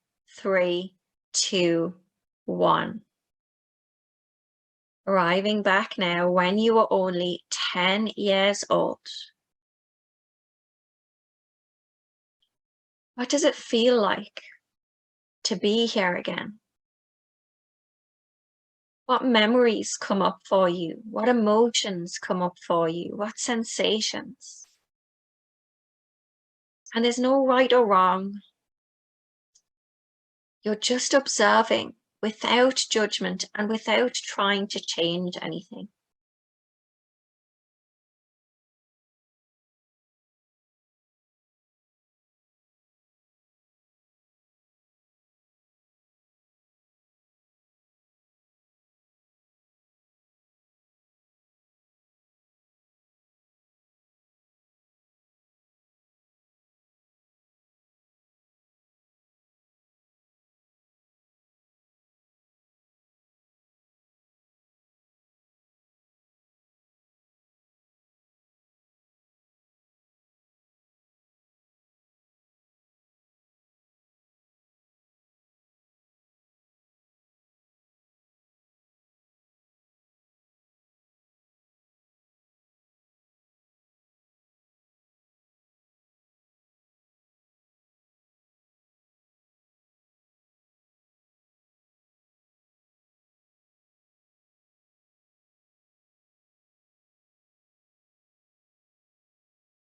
3, 2, 1. Arriving back now when you were only 10 years old. What does it feel like to be here again? What memories come up for you? What emotions come up for you? What sensations? And there's no right or wrong. You're just observing without judgment and without trying to change anything.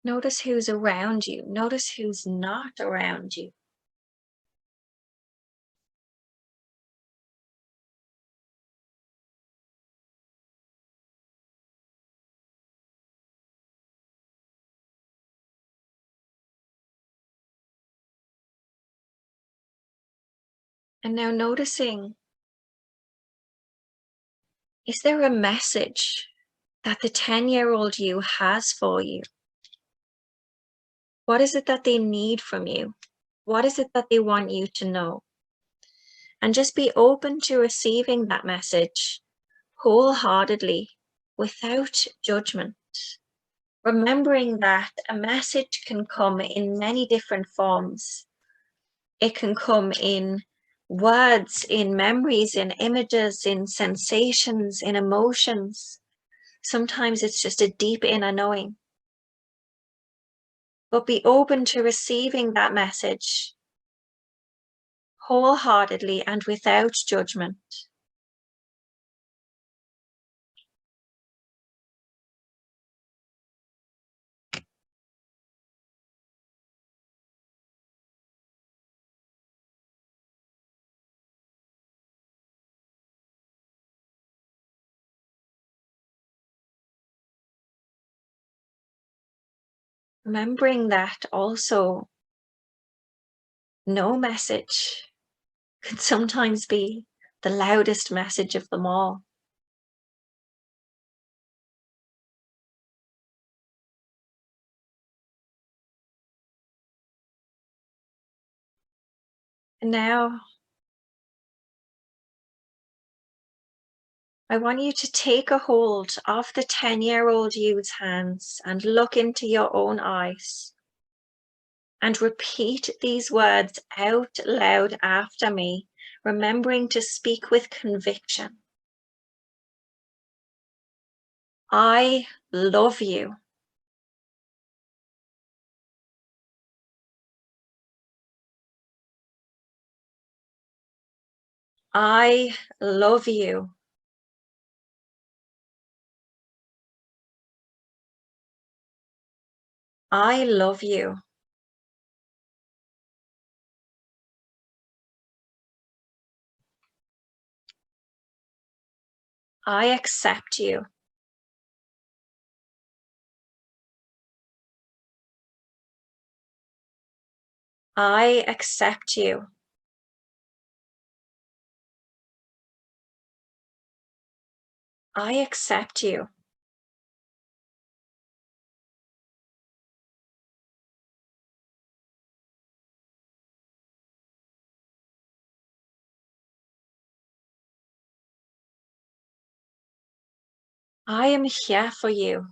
Notice who's around you. Notice who's not around you. And now noticing, is there a message that the 10-year-old you has for you? What is it that they need from you? What is it that they want you to know? And just be open to receiving that message wholeheartedly, without judgment. Remembering that a message can come in many different forms. It can come in words, in memories, in images, in sensations, in emotions. Sometimes it's just a deep inner knowing. But be open to receiving that message wholeheartedly and without judgment. Remembering that also no message can sometimes be the loudest message of them all. And now I want you to take a hold of the 10-year-old you's hands and look into your own eyes and repeat these words out loud after me, remembering to speak with conviction. I love you. I love you. I love you. I accept you. I accept you. I accept you. I am here for you.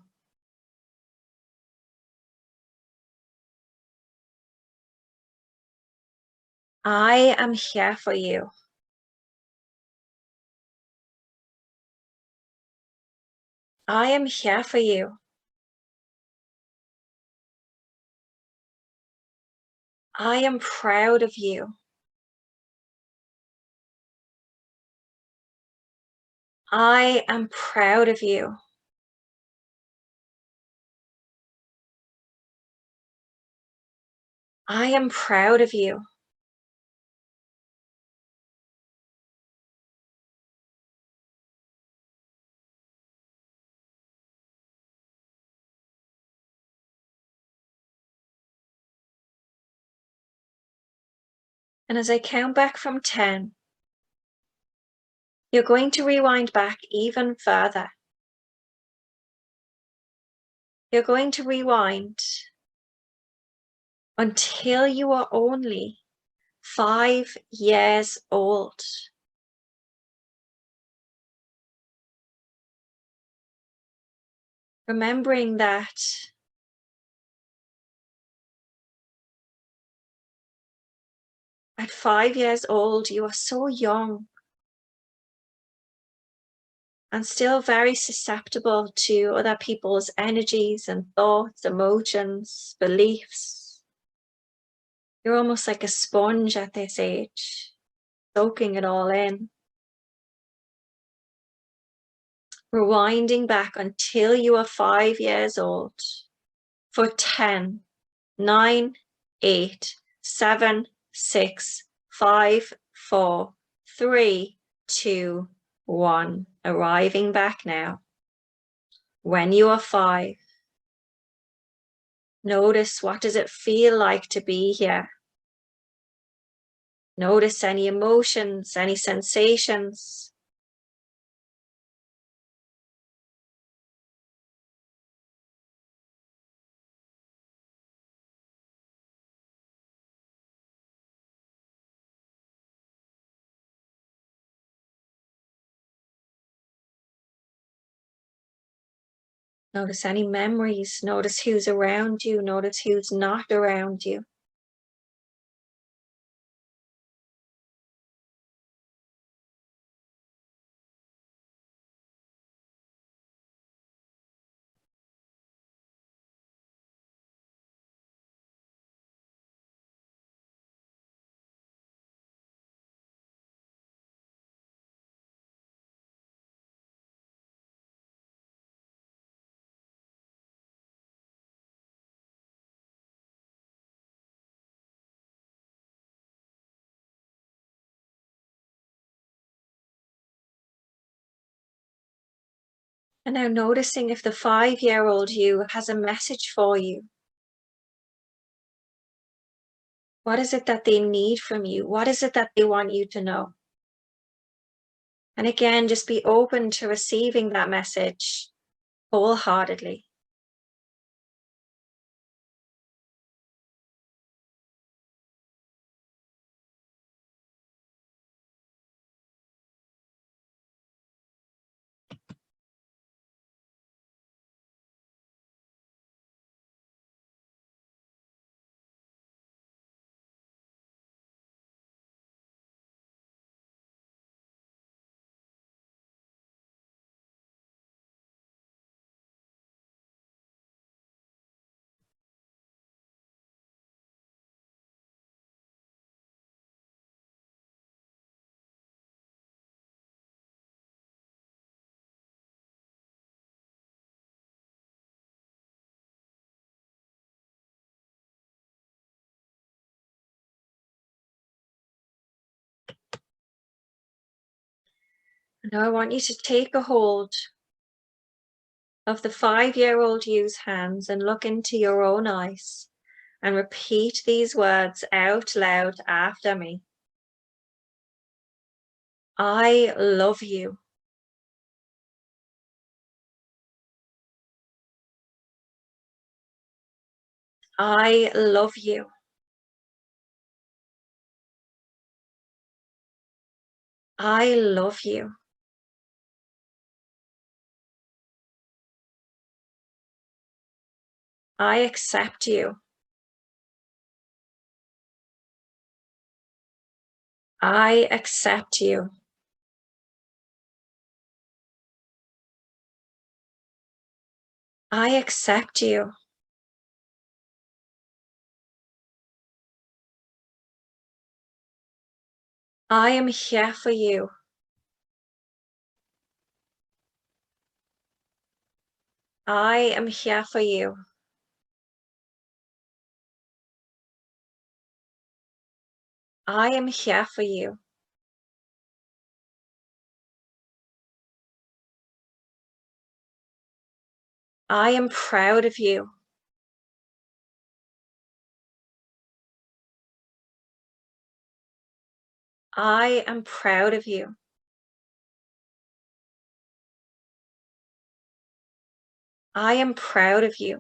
I am here for you. I am here for you. I am proud of you. I am proud of you. I am proud of you. And as I count back from 10, you're going to rewind back even further. You're going to rewind until you are only 5 years old. Remembering that at 5 years old, you are so young and still very susceptible to other people's energies and thoughts, emotions, beliefs. You're almost like a sponge at this age, soaking it all in. Rewinding back until you are 5 years old for 10, 9, 8, 7, 6, 5, 4, 3, 2, 1. Arriving back now. When you are 5, notice, what does it feel like to be here? Notice any emotions, any sensations. Notice any memories. Notice who's around you. Notice who's not around you. And now noticing if the 5-year-old you has a message for you. What is it that they need from you? What is it that they want you to know? And again, just be open to receiving that message wholeheartedly. Now I want you to take a hold of the 5-year-old you's hands and look into your own eyes and repeat these words out loud after me. I love you. I love you. I love you. I accept you. I accept you. I accept you. I am here for you. I am here for you. I am here for you. I am proud of you. I am proud of you. I am proud of you.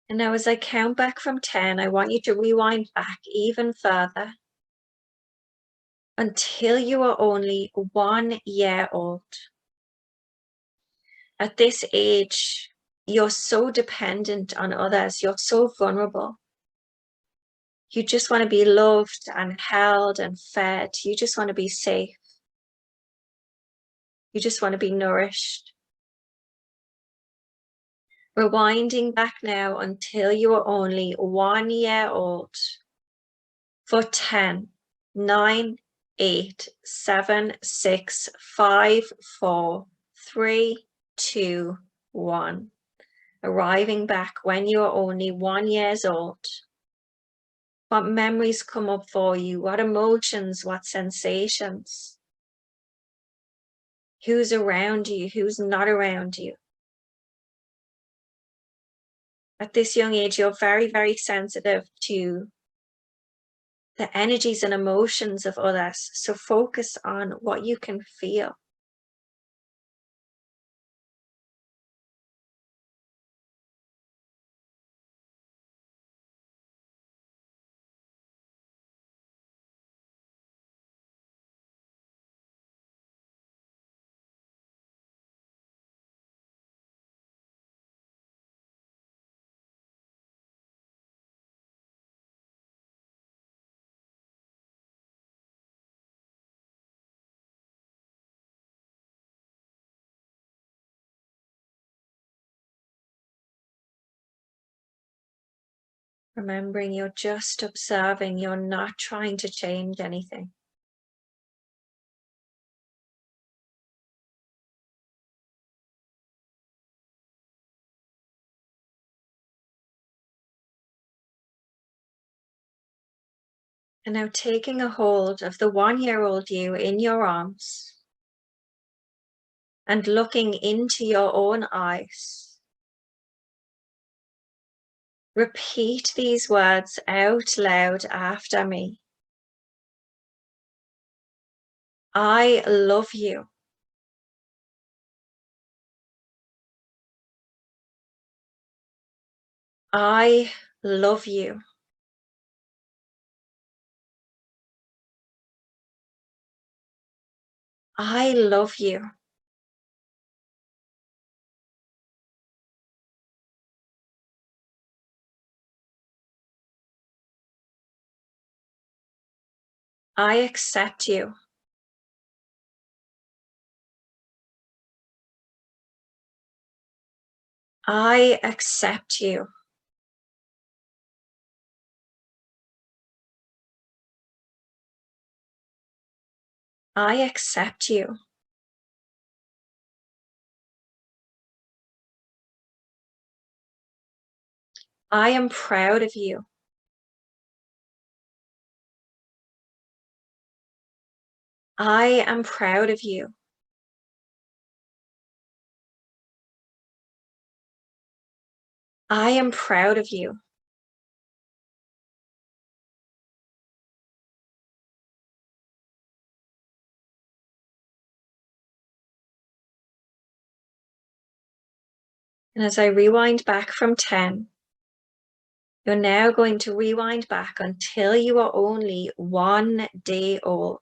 And now as I count back from 10, I want you to rewind back even further until you are only 1 year old. At this age, you're so dependent on others. You're so vulnerable. You just want to be loved and held and fed. You just want to be safe. You just want to be nourished. Rewinding back now until you are only 1 year old. For 10, 9, 8, 7, 6, 5, 4, 3, 2, 1. Arriving back when you are only 1 year old. What memories come up for you? What emotions? What sensations? Who's around you? Who's not around you? At this young age, you're very, very sensitive to the energies and emotions of others. So focus on what you can feel. Remembering you're just observing, you're not trying to change anything. And now taking a hold of the 1 year old you in your arms and looking into your own eyes. Repeat these words out loud after me. I love you. I love you. I love you. I accept you. I accept you. I accept you. I am proud of you. I am proud of you. I am proud of you. And as I rewind back from 10, you're now going to rewind back until you are only 1 day old.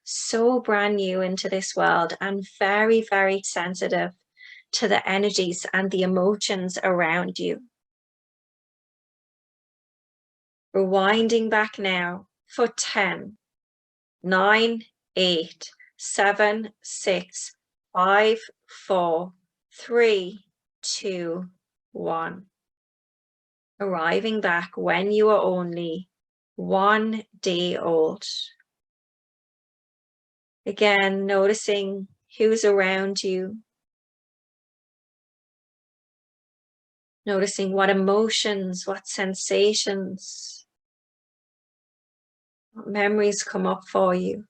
So brand new into this world and very, very sensitive to the energies and the emotions around you. Rewinding back now for 10, 9, 8, 7, 6, 5, 4, 3, 2, 1. Arriving back when you are only 1 day old. Again, noticing who's around you. Noticing what emotions, what sensations, what memories come up for you.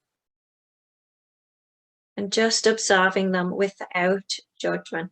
And just observing them without judgment.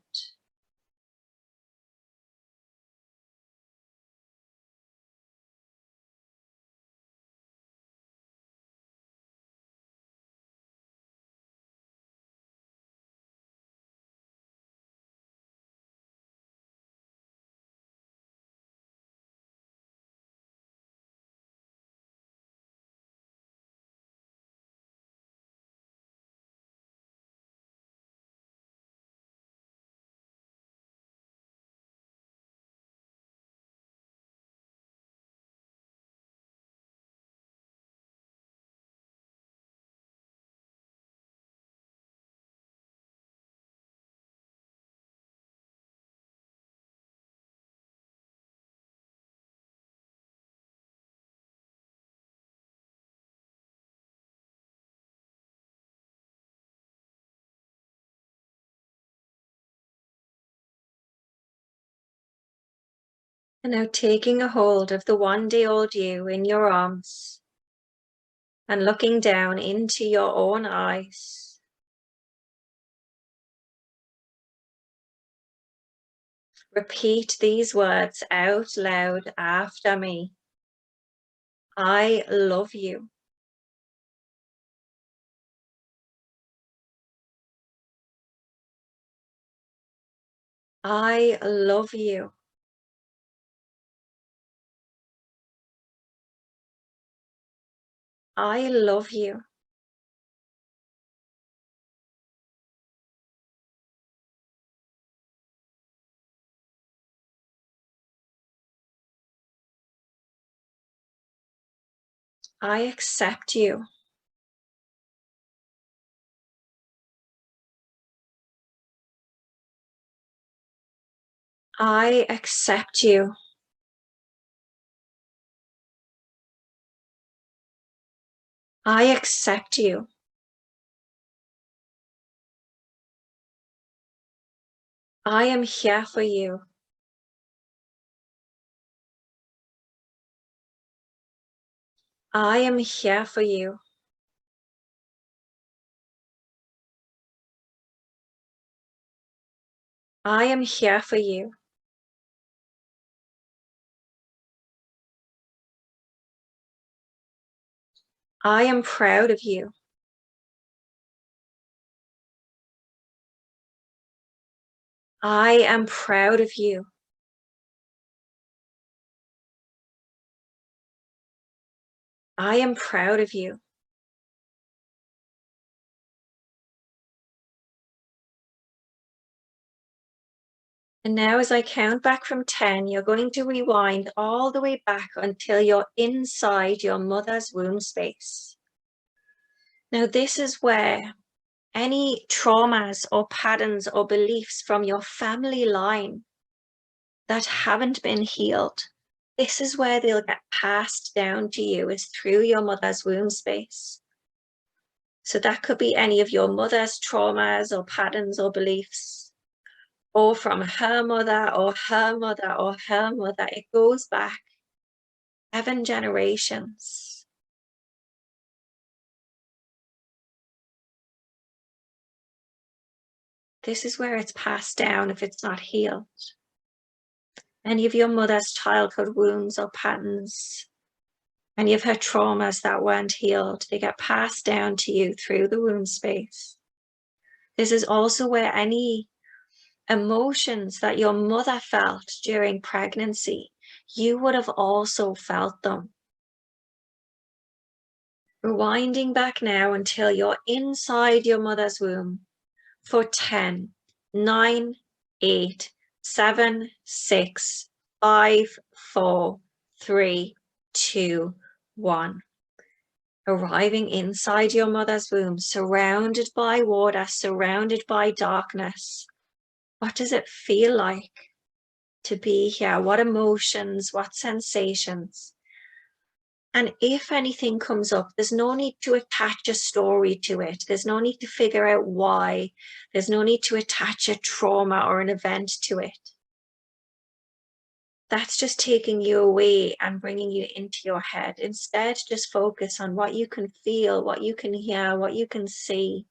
And now taking a hold of the 1 day old you in your arms and looking down into your own eyes. Repeat these words out loud after me. I love you. I love you. I love you. I accept you. I accept you. I accept you. I am here for you. I am here for you. I am here for you. I am proud of you. I am proud of you. I am proud of you. And now as I count back from 10, you're going to rewind all the way back until you're inside your mother's womb space. Now this is where any traumas or patterns or beliefs from your family line that haven't been healed, this is where they'll get passed down to you, is through your mother's womb space. So that could be any of your mother's traumas or patterns or beliefs, or from her mother or her mother or her mother. It goes back 7 generations. This is where it's passed down if it's not healed. Any of your mother's childhood wounds or patterns, any of her traumas that weren't healed, they get passed down to you through the womb space. This is also where any emotions that your mother felt during pregnancy, you would have also felt them. Rewinding back now until you're inside your mother's womb for 10, 9, 8, 7, 6, 5, 4, 3, 2, 1. Arriving inside your mother's womb, surrounded by water, surrounded by darkness. What does it feel like to be here? What emotions, what sensations? And if anything comes up, there's no need to attach a story to it. There's no need to figure out why. There's no need to attach a trauma or an event to it. That's just taking you away and bringing you into your head. Instead, just focus on what you can feel, what you can hear, what you can see.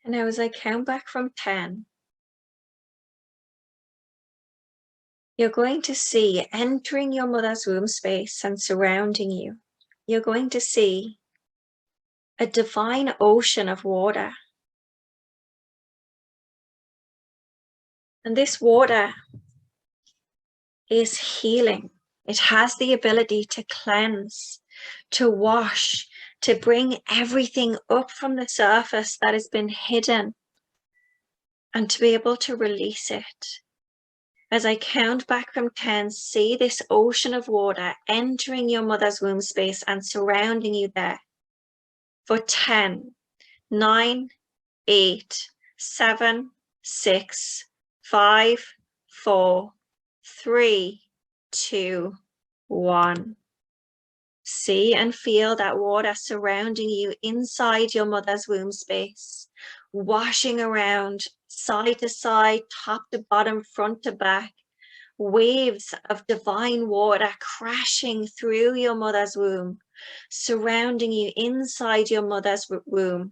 And now as I count back from 10, you're going to see entering your mother's womb space and surrounding you, you're going to see a divine ocean of water. And this water is healing. It has the ability to cleanse, to wash, to bring everything up from the surface that has been hidden, and to be able to release it. As I count back from 10, see this ocean of water entering your mother's womb space and surrounding you there. For 10, 9, 8, 7, 6, 5, 4, 3, 2, 1. See and feel that water surrounding you inside your mother's womb space, washing around side to side, top to bottom, front to back, waves of divine water crashing through your mother's womb, surrounding you inside your mother's womb,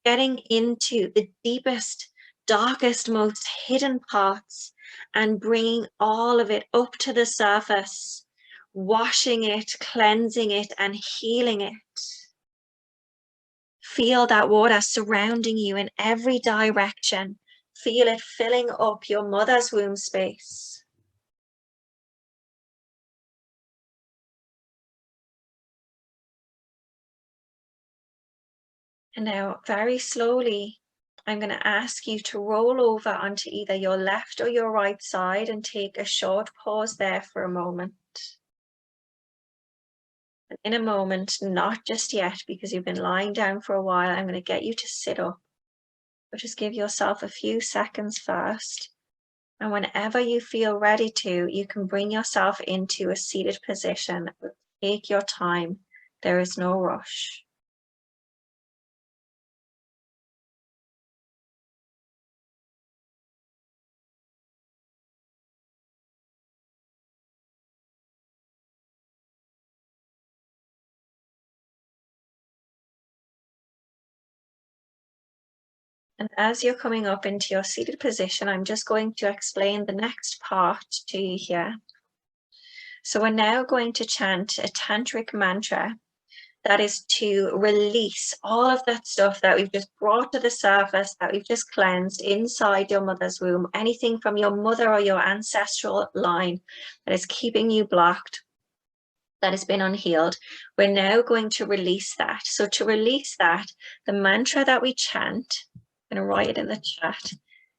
getting into the deepest, darkest, most hidden parts and bringing all of it up to the surface, washing it, cleansing it, and healing it. Feel that water surrounding you in every direction. Feel it filling up your mother's womb space. And now, very slowly, I'm going to ask you to roll over onto either your left or your right side and take a short pause there for a moment. And in a moment, not just yet, because you've been lying down for a while, I'm going to get you to sit up. But just give yourself a few seconds first. And whenever you feel ready to, you can bring yourself into a seated position. Take your time. There is no rush. And as you're coming up into your seated position, I'm just going to explain the next part to you here. So we're now going to chant a tantric mantra that is to release all of that stuff that we've just brought to the surface, that we've just cleansed inside your mother's womb, anything from your mother or your ancestral line that is keeping you blocked, that has been unhealed. We're now going to release that. So to release that, the mantra that we chant, I'm going to write it in the chat,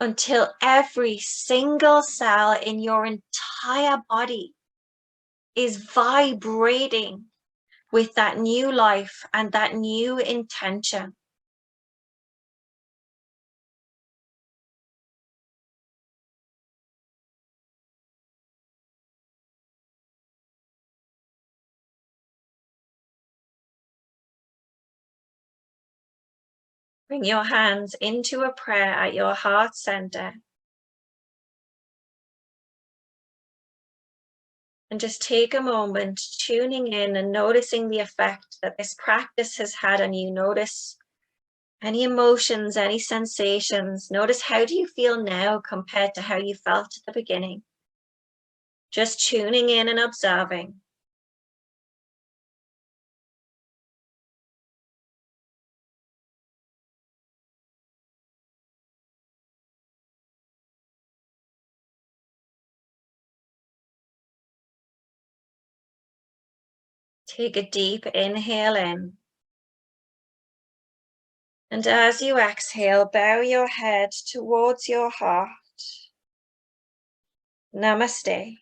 until every single cell in your entire body is vibrating with that new life and that new intention. Bring your hands into a prayer at your heart center. And just take a moment tuning in and noticing the effect that this practice has had on you. Notice any emotions, any sensations. Notice, how do you feel now compared to how you felt at the beginning? Just tuning in and observing. Take a deep inhale in. And as you exhale, bow your head towards your heart. Namaste.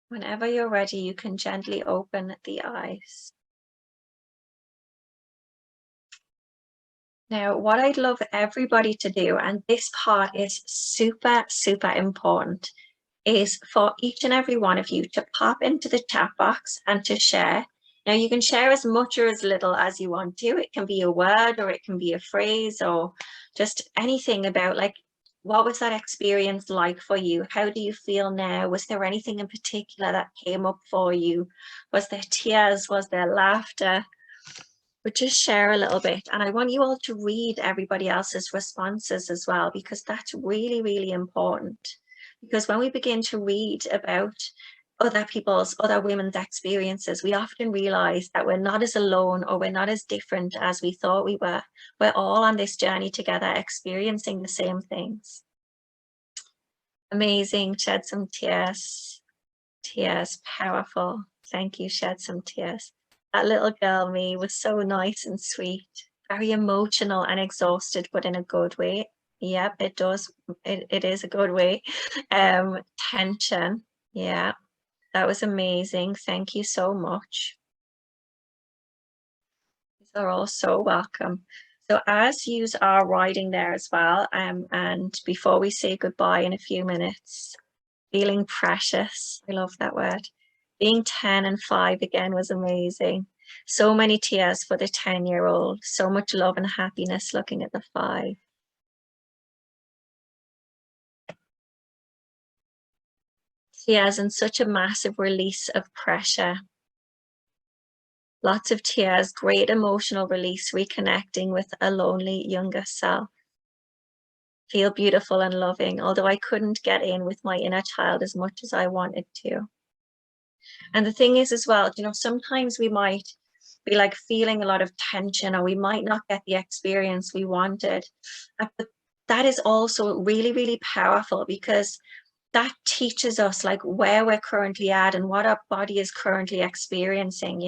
Whenever you're ready, you can gently open the eyes. Now, what I'd love everybody to do, and this part is super, super important, is for each and every one of you to pop into the chat box and to share. Now, you can share as much or as little as you want to. It can be a word, or it can be a phrase, or just anything about, like, what was that experience like for you? How do you feel now? Was there anything in particular that came up for you? Was there tears? Was there laughter? But just share a little bit. And I want you all to read everybody else's responses as well, because that's really, really important. Because when we begin to read about other women's experiences, we often realize that we're not as alone, or we're not as different as we thought we were. We're all on this journey together, experiencing the same things. Amazing. Shed some tears. Tears, powerful. Thank you. Shed some tears. That little girl me was so nice and sweet, very emotional and exhausted, but in a good way. Yep, it does. It is a good way. Tension. Yeah, that was amazing. Thank you so much. These are all so welcome. So as yous are writing there as well, and before we say goodbye in a few minutes, feeling precious. I love that word. Being 10 and 5 again was amazing. So many tears for the 10-year-old. So much love and happiness looking at the 5. Tears and such a massive release of pressure. Lots of tears, great emotional release, reconnecting with a lonely younger self. Feel beautiful and loving, although I couldn't get in with my inner child as much as I wanted to. And the thing is as well, sometimes we might be like feeling a lot of tension, or we might not get the experience we wanted. But that is also really, really powerful, because that teaches us like where we're currently at and what our body is currently experiencing,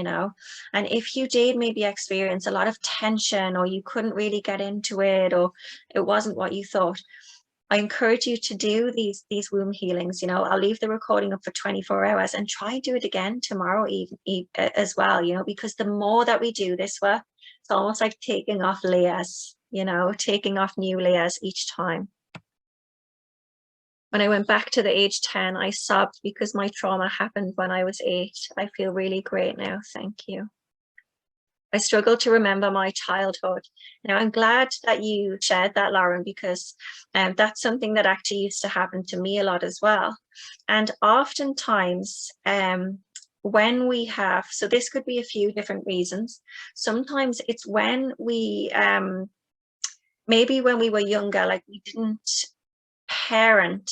and if you did maybe experience a lot of tension, or you couldn't really get into it, or it wasn't what you thought, I encourage you to do these womb healings. I'll leave the recording up for 24 hours, and try do it again tomorrow as well, because the more that we do this work, it's almost like taking off layers, taking off new layers each time. When I went back to the age 10, I sobbed because my trauma happened when I was 8. I feel really great now. Thank you. I struggle to remember my childhood. Now, I'm glad that you shared that, Lauren, because that's something that actually used to happen to me a lot as well. And oftentimes, when we have, so this could be a few different reasons. Sometimes it's when we, maybe when we were younger, like we didn't parent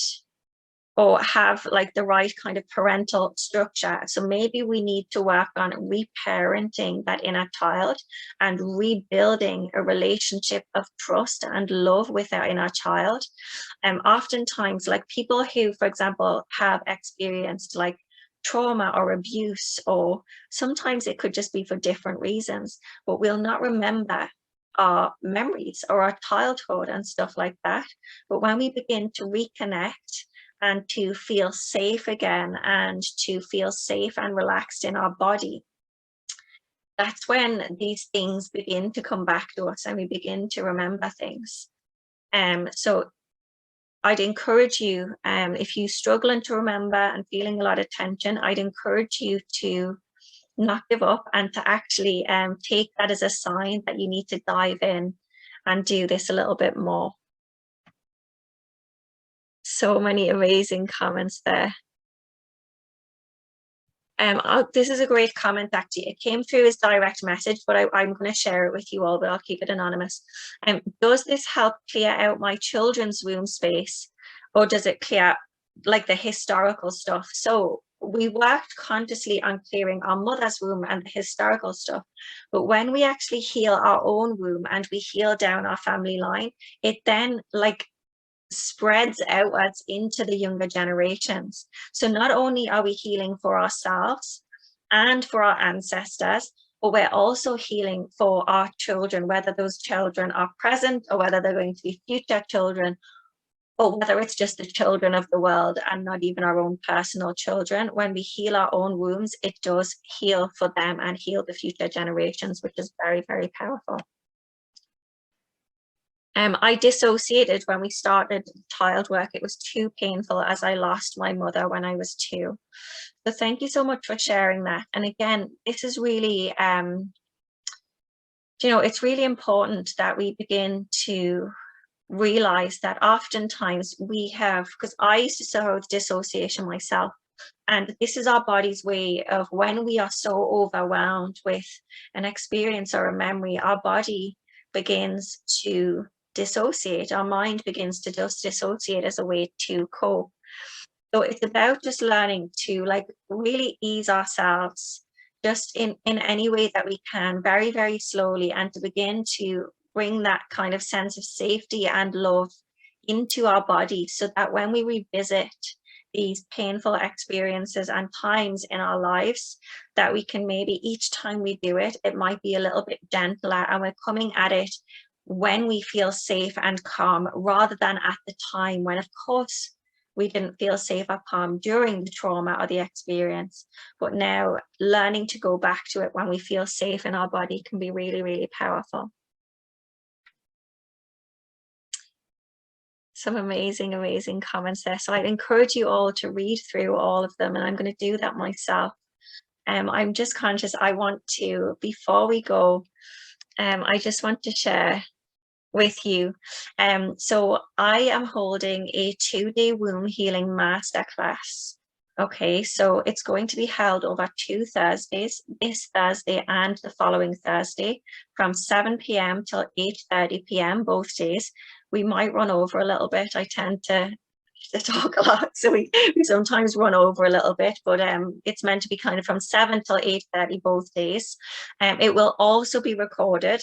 or have like the right kind of parental structure. So maybe we need to work on reparenting that inner child and rebuilding a relationship of trust and love with our inner child. Oftentimes, like people who, for example, have experienced like trauma or abuse, or sometimes it could just be for different reasons, but we'll not remember our memories or our childhood and stuff like that. But when we begin to reconnect and to feel safe again and to feel safe and relaxed in our body, that's when these things begin to come back to us and we begin to remember things. So I'd encourage you, if you're struggling to remember and feeling a lot of tension, I'd encourage you to not give up and to actually take that as a sign that you need to dive in and do this a little bit more. So many amazing comments there. This is a great comment, actually. It came through as direct message, but I'm going to share it with you all, but I'll keep it anonymous. Does this help clear out my children's womb space, or does it clear like the historical stuff? So we worked consciously on clearing our mother's womb and the historical stuff, but when we actually heal our own womb and we heal down our family line, it then like spreads outwards into the younger generations. So not only are we healing for ourselves and for our ancestors, but we're also healing for our children, whether those children are present or whether they're going to be future children, or whether it's just the children of the world and not even our own personal children. When we heal our own wombs, it does heal for them and heal the future generations, which is very, very powerful. I dissociated when we started child work. It was too painful as I lost my mother when I was 2. So thank you so much for sharing that. And again, this is really, it's really important that we begin to realize that oftentimes we have, because I used to suffer with dissociation myself, and this is our body's way of, when we are so overwhelmed with an experience or a memory, our body begins to dissociate. Our mind begins to just dissociate as a way to cope. So it's about just learning to like really ease ourselves just in any way that we can, very, very slowly, and to begin to bring that kind of sense of safety and love into our body, so that when we revisit these painful experiences and times in our lives, that we can maybe each time we do it, it might be a little bit gentler, and we're coming at it when we feel safe and calm, rather than at the time when, of course, we didn't feel safe or calm during the trauma or the experience. But now learning to go back to it when we feel safe in our body can be really, really powerful. Some amazing, amazing comments there. So I'd encourage you all to read through all of them, and I'm going to do that myself. I'm just conscious, I want to, before we go, I just want to share with you. So I am holding a 2-day womb healing masterclass. Okay, so it's going to be held over 2 Thursdays, this Thursday and the following Thursday, from 7 p.m. till 8:30 p.m. both days. We might run over a little bit. I tend to talk a lot, so we sometimes run over a little bit, but it's meant to be kind of from 7 till 8:30 both days. It will also be recorded.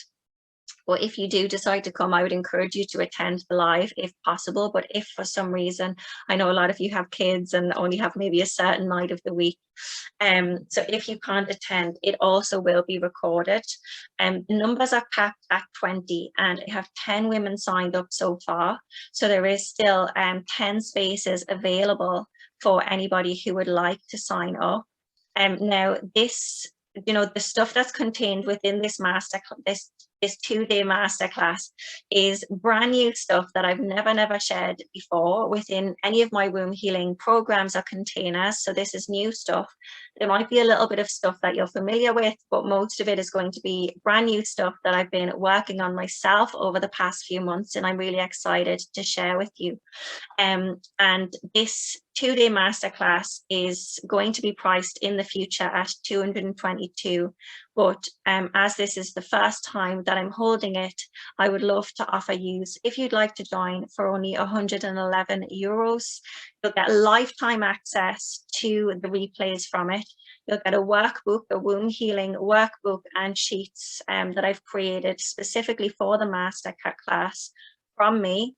But if you do decide to come, I would encourage you to attend the live if possible. But if for some reason, I know a lot of you have kids and only have maybe a certain night of the week. So if you can't attend, it also will be recorded. The numbers are capped at 20, and I have 10 women signed up so far. So there is still 10 spaces available for anybody who would like to sign up. Now this, the stuff that's contained within this this 2-day masterclass is brand new stuff that I've never shared before within any of my womb healing programs or containers. So this is new stuff. There might be a little bit of stuff that you're familiar with, but most of it is going to be brand new stuff that I've been working on myself over the past few months, and I'm really excited to share with you. And this 2-day masterclass is going to be priced in the future at $222. But as this is the first time that I'm holding it, I would love to offer you, if you'd like to join, for only €111. You'll get lifetime access to the replays from it. You'll get a workbook, a womb healing workbook and sheets that I've created specifically for the masterclass from me.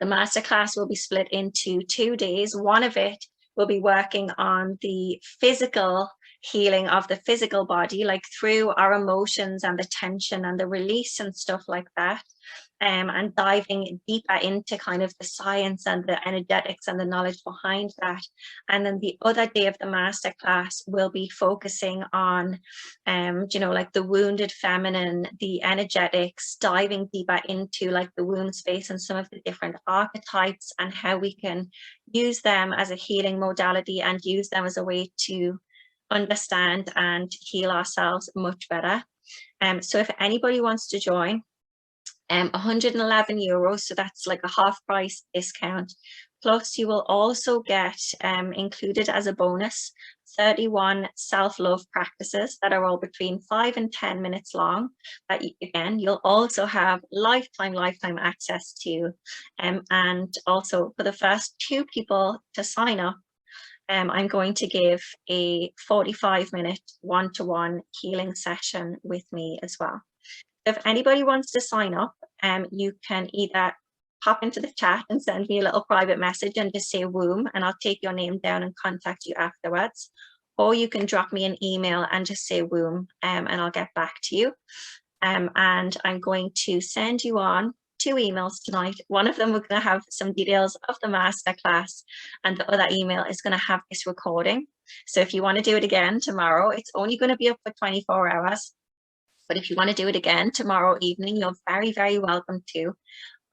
The masterclass will be split into 2 days. One of it we'll be working on the physical healing of the physical body, like through our emotions and the tension and the release and stuff like that. And diving deeper into kind of the science and the energetics and the knowledge behind that. And then the other day of the masterclass will be focusing on, like the wounded feminine, the energetics, diving deeper into like the womb space and some of the different archetypes and how we can use them as a healing modality and use them as a way to understand and heal ourselves much better. So if anybody wants to join, €111, so that's like a half price discount. Plus you will also get included as a bonus 31 self-love practices that are all between 5 and 10 minutes long, that again you'll also have lifetime access to. And also for the first 2 people to sign up, I'm going to give a 45-minute one-to-one healing session with me as well. If anybody wants to sign up, you can either pop into the chat and send me a little private message and just say womb, and I'll take your name down and contact you afterwards. Or you can drop me an email and just say womb, and I'll get back to you. And I'm going to send you on 2 emails tonight. One of them, we're going to have some details of the masterclass, and the other email is going to have this recording. So if you want to do it again tomorrow, it's only going to be up for 24 hours. But if you want to do it again tomorrow evening, you're very welcome to.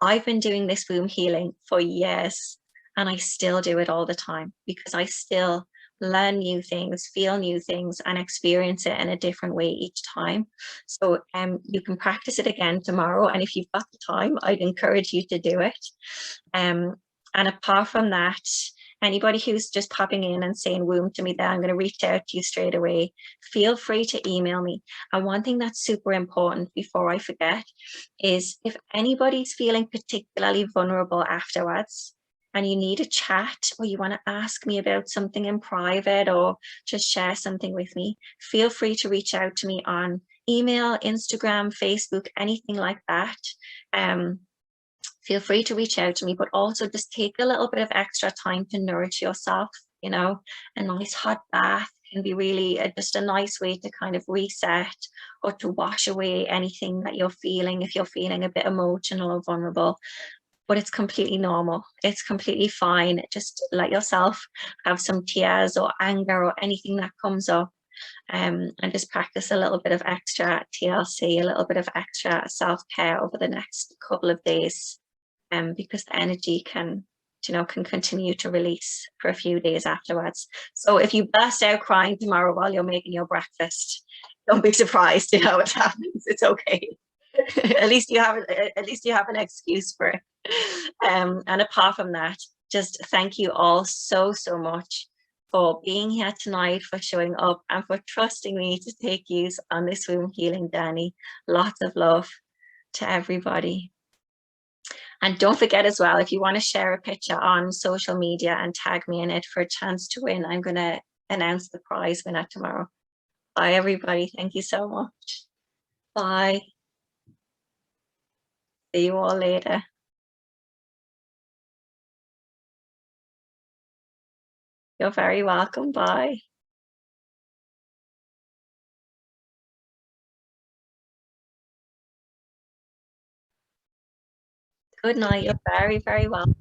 I've been doing this womb healing for years, and I still do it all the time because I still learn new things, feel new things, and experience it in a different way each time. So you can practice it again tomorrow, and if you've got the time, I'd encourage you to do it. And apart from that, anybody who's just popping in and saying womb to me there, I'm going to reach out to you straight away. Feel free to email me. And one thing that's super important before I forget is if anybody's feeling particularly vulnerable afterwards and you need a chat or you want to ask me about something in private or just share something with me, feel free to reach out to me on email, Instagram, Facebook, anything like that. Feel free to reach out to me, but also just take a little bit of extra time to nourish yourself. A nice hot bath can be really just a nice way to kind of reset or to wash away anything that you're feeling if you're feeling a bit emotional or vulnerable. But it's completely normal. It's completely fine. Just let yourself have some tears or anger or anything that comes up. And just practice a little bit of extra TLC, a little bit of extra self-care over the next couple of days. Because the energy can continue to release for a few days afterwards. So if you burst out crying tomorrow while you're making your breakfast, don't be surprised. It happens. It's okay. At least you have an excuse for it. And apart from that, just thank you all so much for being here tonight, for showing up, and for trusting me to take you on this womb healing journey. Lots of love to everybody. And don't forget as well, if you want to share a picture on social media and tag me in it for a chance to win, I'm going to announce the prize winner tomorrow. Bye, everybody. Thank you so much. Bye. See you all later. You're very welcome. Bye. Good night. You're very welcome.